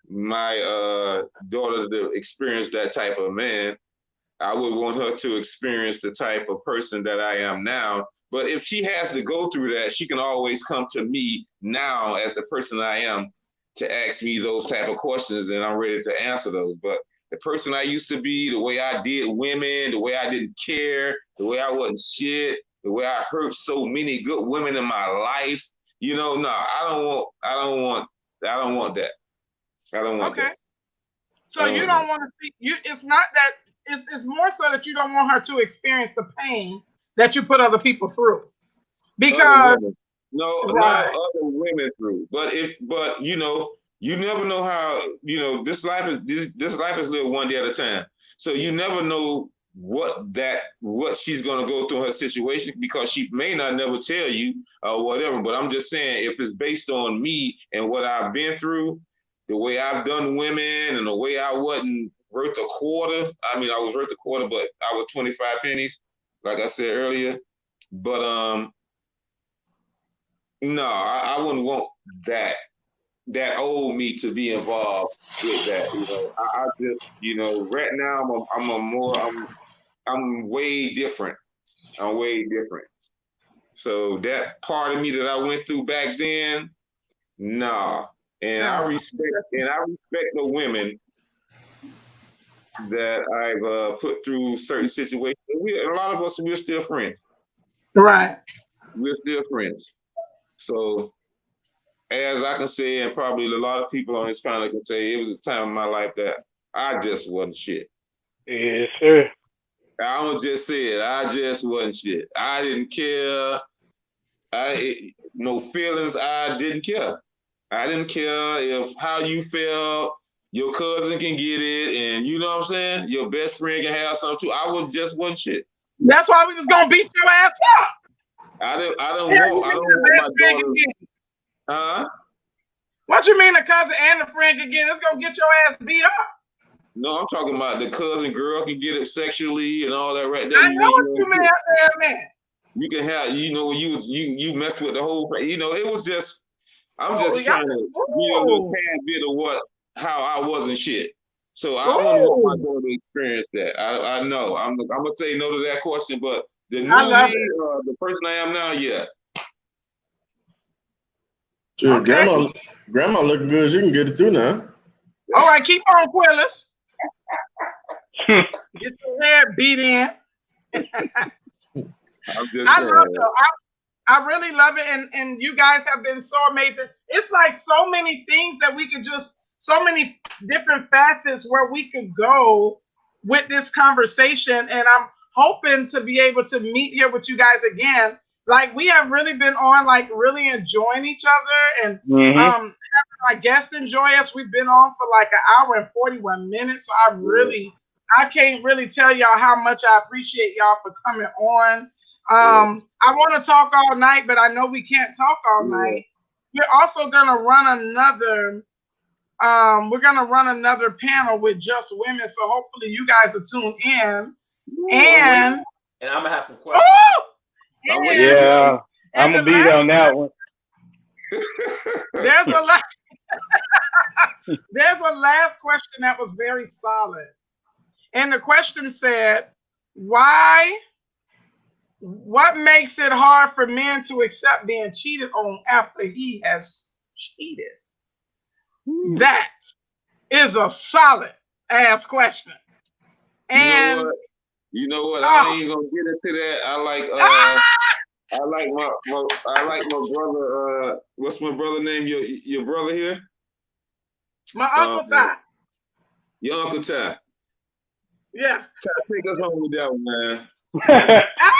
my daughter to experience that type of man. I would want her to experience the type of person that I am now. But if she has to go through that, she can always come to me now as the person I am to ask me those type of questions, and I'm ready to answer those. But the person I used to be, the way I did women, the way I didn't care, the way I wasn't shit, the way I hurt so many good women in my life, you know, no, I don't want that. I don't want Okay. that. So you don't want to see you. It's not that. It's more so that you don't want her to experience the pain that you put other people through. Other Because women. No, not right, other women through. But you know, you never know how, you know, this life is lived one day at a time. So you never know what she's gonna go through in her situation, because she may not never tell you or whatever. But I'm just saying, if it's based on me and what I've been through, the way I've done women and the way I wasn't worth a quarter. I mean, I was worth a quarter, but I was 25 pennies, like I said earlier. But no, I wouldn't want that old me to be involved with that. You know, I just, you know, right now I'm way different. I'm way different. So that part of me that I went through back then, nah. And I no, respect the women that I've put through certain situations. A lot of us, we're still friends. right. We're still friends. So as I can say, and probably a lot of people on this panel can say, it was a time in my life that I just wasn't shit. Yes, sir. I was just saying, I just wasn't shit. I didn't care. No feelings. I didn't care. I didn't care if how you felt. Your cousin can get it, and you know what I'm saying. Your best friend can have something too. I was just one shit. That's why we was gonna beat your ass up. I don't. I don't Yeah, want. you I mean don't the want my best friend can daughter. get it. Huh? What you mean the cousin and the friend can get it? It's gonna get your ass beat up. No, I'm talking about the cousin girl can get it sexually and all that right there. I You know when what you you mean. Man. you can have, you know, you mess with the whole, you know, it was just, I'm Oh, just y'all. trying to give you a little Ooh, tad bit of how I wasn't shit. So I wouldn't want my ooh. daughter to experience that. I know. I'm gonna say no to that question, but the I new me, love it. the person I am now, yeah. Sure, Okay. grandma looking good. She can get it too now. All right, keep on, Quillis. Get your hair beat in. I'm just I love saying. it. I really love it, and you guys have been so amazing. It's like so many things that we could just, so many different facets where we could go with this conversation, and I'm hoping to be able to meet here with you guys again. Like we have really been on, like really enjoying each other, and Mm-hmm. having our guests enjoy us. We've been on for like an hour and 41 minutes, so Yeah, I can't really tell y'all how much I appreciate y'all for coming on. yeah, I want to talk all night, but I know we can't talk all yeah. night. We're also gonna run another. We're gonna run another panel with just women, so hopefully you guys are tuned in. Ooh, I'm waiting. And And I'm gonna have some questions. oh, I'm waiting and too. Yeah, I'm and the gonna be last, there on that one. there's a last, there's a last question that was very solid, and the question said, "Why? What makes it hard for men to accept being cheated on after he has cheated?" Ooh. That is a solid ass question. You know And what? You know what? I oh, ain't gonna get into that. ah, I like my brother. What's my brother name? Your brother here? my Um, Uncle Ty. your Uncle Ty. Yeah. Ty, take us home with that one, man. Ah,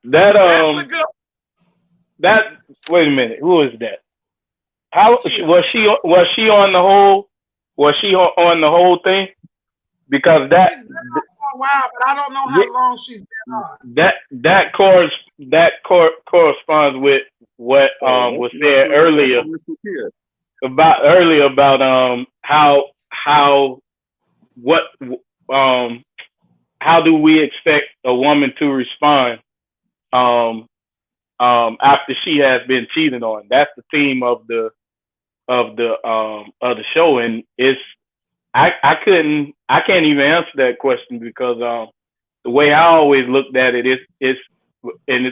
that that's a good that wait a minute, who is that? How Kia. was she on the whole? Was she on the whole thing? Because She's been on for a while, but I don't know yeah, how long she's been on. corresponds with what Oh, was said earlier that's Mr. Pierce. about how what how do we expect a woman to respond um after she has been cheated on. That's the theme of the show, and I can't even answer that question because the way I always looked at it is and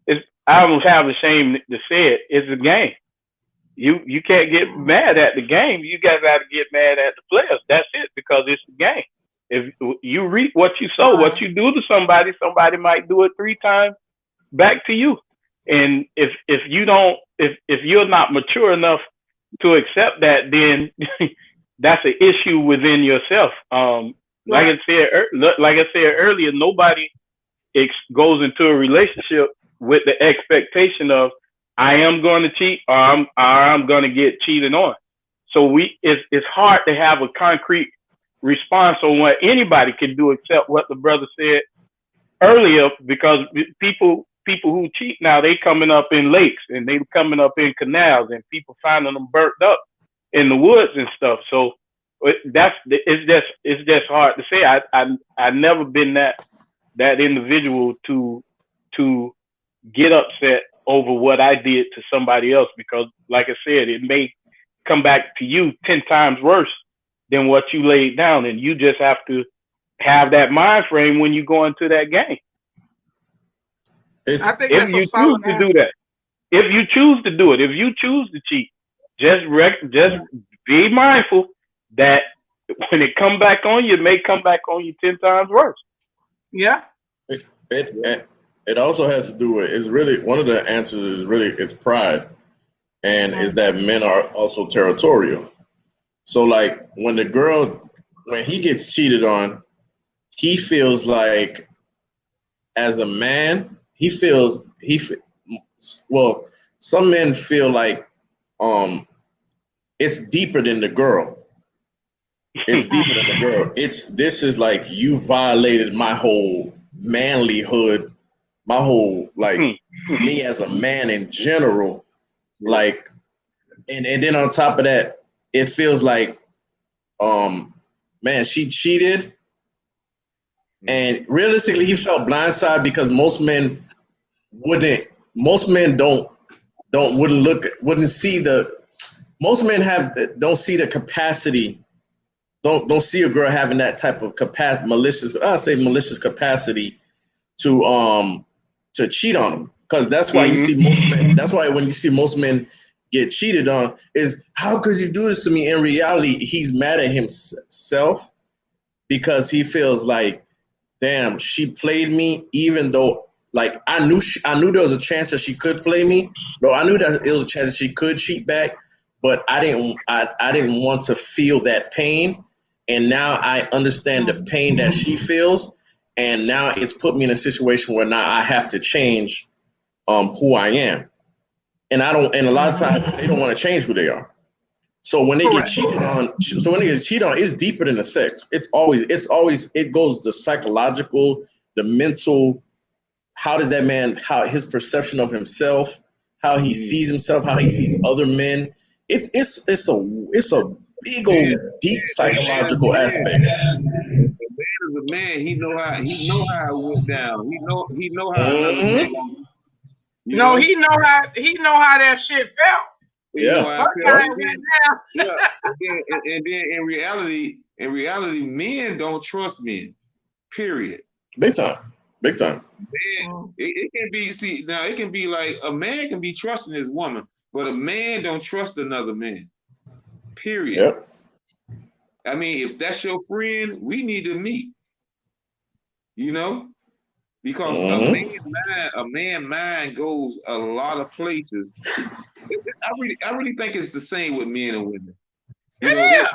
it's I almost have the shame to say it. It's a game. You can't get mad at the game. You guys got to get mad at the players. That's it because it's a game. If you reap what you sow, what you do to somebody, somebody might do it 3 times back to you. And if you don't if you're not mature enough to accept that, then that's an issue within yourself. Like I said earlier, nobody goes into a relationship with the expectation of I am going to cheat or I'm going to get cheated on. So it's hard to have a concrete response on what anybody can do except what the brother said earlier, because people who cheat now, they coming up in lakes and they coming up in canals and people finding them burnt up in the woods and stuff. So it's just hard to say. I never been that individual to get upset over what I did to somebody else, because like I said, it may come back to you 10 times worse than what you laid down, and you just have to have that mind frame when you go into that game. I think If that's a you solid choose to do answer. that, if you choose to do it, if you choose to cheat, just be mindful that when it come back on you, it may come back on you 10 times worse. Yeah. It also has to do with, it's really one of the answers is really it's pride, and is that men are also territorial. So like when he gets cheated on, he feels like as a man well, some men feel like um it's deeper than the girl. It's deeper than the girl. This is like you violated my whole manlyhood, my whole like me as a man in general. Like and then on top of that, it feels like man, she cheated, and realistically he felt blindsided because wouldn't most men wouldn't see the most men don't see the capacity, don't see a girl having that type of capacity, malicious capacity to cheat on them, because that's why you see most men, that's why when you see most men get cheated on, is how could you do this to me? In reality, he's mad at himself because he feels like, damn, she played me, even though like I knew there was a chance that she could play me. No, I knew that there was a chance that she could cheat back, but I didn't want to feel that pain. And now I understand the pain that she feels, and now it's put me in a situation where now I have to change who I am. And I don't, and a lot of times they don't want to change who they are. So when they get cheated on, it's deeper than the sex. It goes the psychological, the mental. How does that man, how his perception of himself, how he sees himself, how he sees other men. It's a big old deep psychological aspect. As a man, he know how it went down. He know how another man. Mm-hmm. You No, know, he know how that shit felt. he know Yeah. how it First felt. time it went down. Yeah, and then in reality, men don't trust men. Period. Big time. Big time. Man, it can be, see now, it can be like a man can be trusting his woman, but a man don't trust another man. Period. Yep. I mean, if that's your friend, we need to meet. You know, because Mm-hmm. a man mind goes a lot of places. I really think it's the same with men and women. You know, Yeah.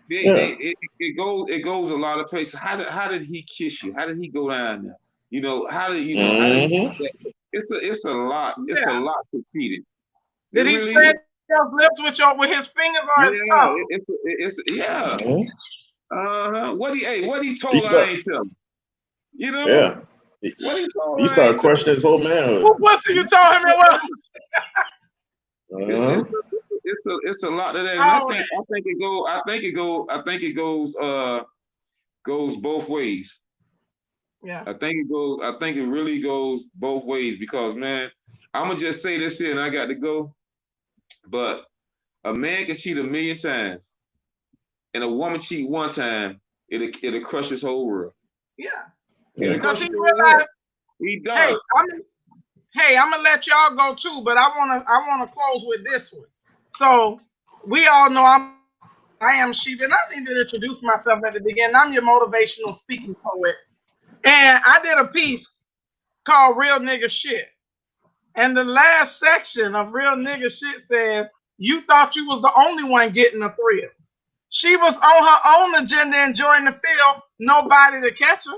Yeah. it goes a lot of places. How did he kiss you? How did he go down there? How did he do Mm-hmm. that? It's a Yeah. lot to cheat it. It Did he really spread is. those lips with his fingers or his Yeah, tongue? it's yeah. Mm-hmm. What he He told I start. ain't tell him. You know Yeah. He, what he told he I started ain't tell questioning his whole Who manhood. pussy you told him it was? It's Uh-huh. it's it's a lot of that, and I Oh, think it goes both ways. yeah. I think it really goes both ways because, man, I'm gonna just say this here, and I got to go. But a man can cheat a million times, and a woman cheat one time, it'll crush his whole world. Yeah. It'll Because crush he his whole world. realized, He hey, done. I'm gonna let y'all go too, but I wanna close with this one. So we all know I am Sheep, and I need to introduce myself at the beginning. I'm your motivational speaking poet, and I did a piece called "Real Nigga Shit," and the last section of "Real Nigga Shit" says, "You thought you was the only one getting a thrill. She was on her own agenda, enjoying the field. Nobody to catch her,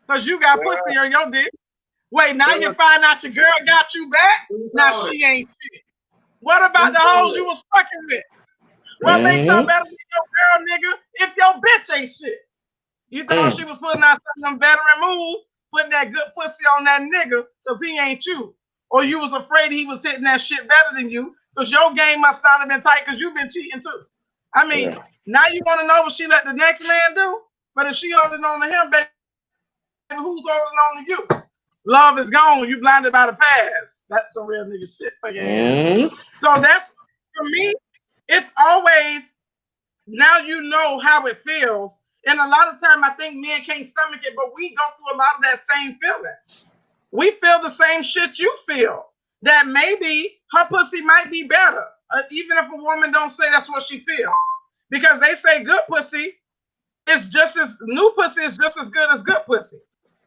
cause you got pussy on your dick. Wait, now you find out your girl got you back. Now she ain't shit. What about the hoes you was fucking with? What makes her better than your girl, nigga, if your bitch ain't shit? You thought she was putting out some of them veteran moves, putting that good pussy on that nigga, because he ain't you. Or you was afraid he was hitting that shit better than you, because your game must not have been tight, because you've been cheating too. I mean, now you want to know what she let the next man do? But if she holding on to him, baby, who's holding on to you? Love is gone. You blinded by the past. That's some real nigga shit for your ass. So that's, for me, it's always, now you know how it feels. And a lot of time I think men can't stomach it, but we go through a lot of that same feeling. We feel the same shit you feel. That maybe her pussy might be better, even if a woman don't say that's what she feel. Because they say good pussy is just as, new pussy is just as good as good pussy.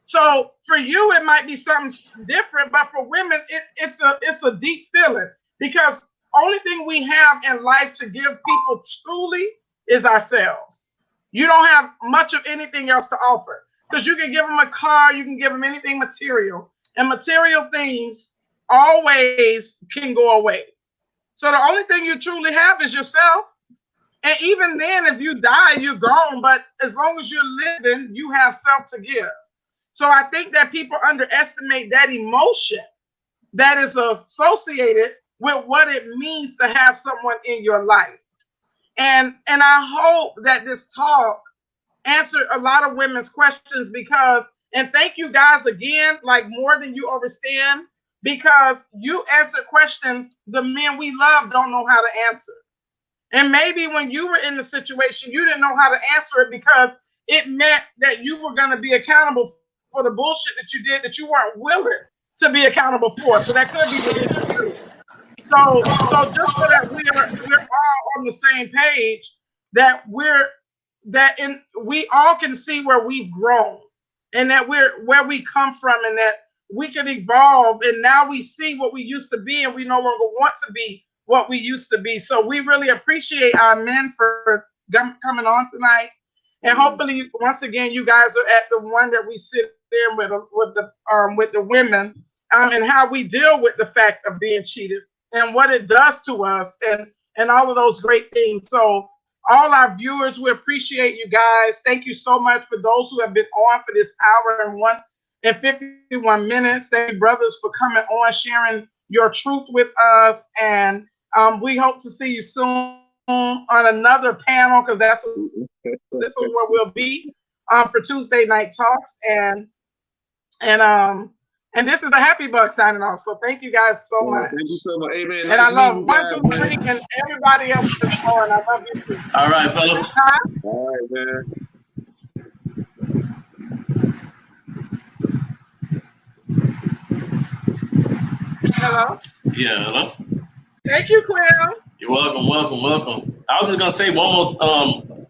So for you, it might be something different, but for women, it's a deep feeling, because only thing we have in life to give people truly is ourselves. You don't have much of anything else to offer, because you can give them a car, you can give them anything material, and material things always can go away. So the only thing you truly have is yourself. And even then, if you die, you're gone. But as long as you're living, you have self to give. So I think that people underestimate that emotion that is associated with what it means to have someone in your life. And I hope that this talk answered a lot of women's questions, because, and thank you guys again, like more than you understand, because you answer questions the men we love don't know how to answer. And maybe when you were in the situation, you didn't know how to answer it, because it meant that you were going to be accountable for the bullshit that you did that you weren't willing to be accountable for. So that could be the issue too. So just so that we're all on the same page, that we all can see where we've grown, and that we're where we come from, and that we can evolve, and now we see what we used to be, and we no longer want to be what we used to be. So we really appreciate our men for coming on tonight, and hopefully once again you guys are at the one that we sit in with the women, and how we deal with the fact of being cheated and what it does to us, and all of those great things. So all our viewers, we appreciate you guys. Thank you so much for those who have been on for this hour and 51 minutes. Thank you, brothers, for coming on, sharing your truth with us. And we hope to see you soon on another panel, because this is where we'll be for Tuesday night talks. And this is the Happy Bug signing off. So thank you guys so much. Thank you so much. Amen. And I love 1, 2, 3, and everybody else that's on. I love you too. All right, fellas. All right, man. Hello. Yeah, hello. Thank you, Clem. You're welcome, welcome, welcome. I was just gonna say one more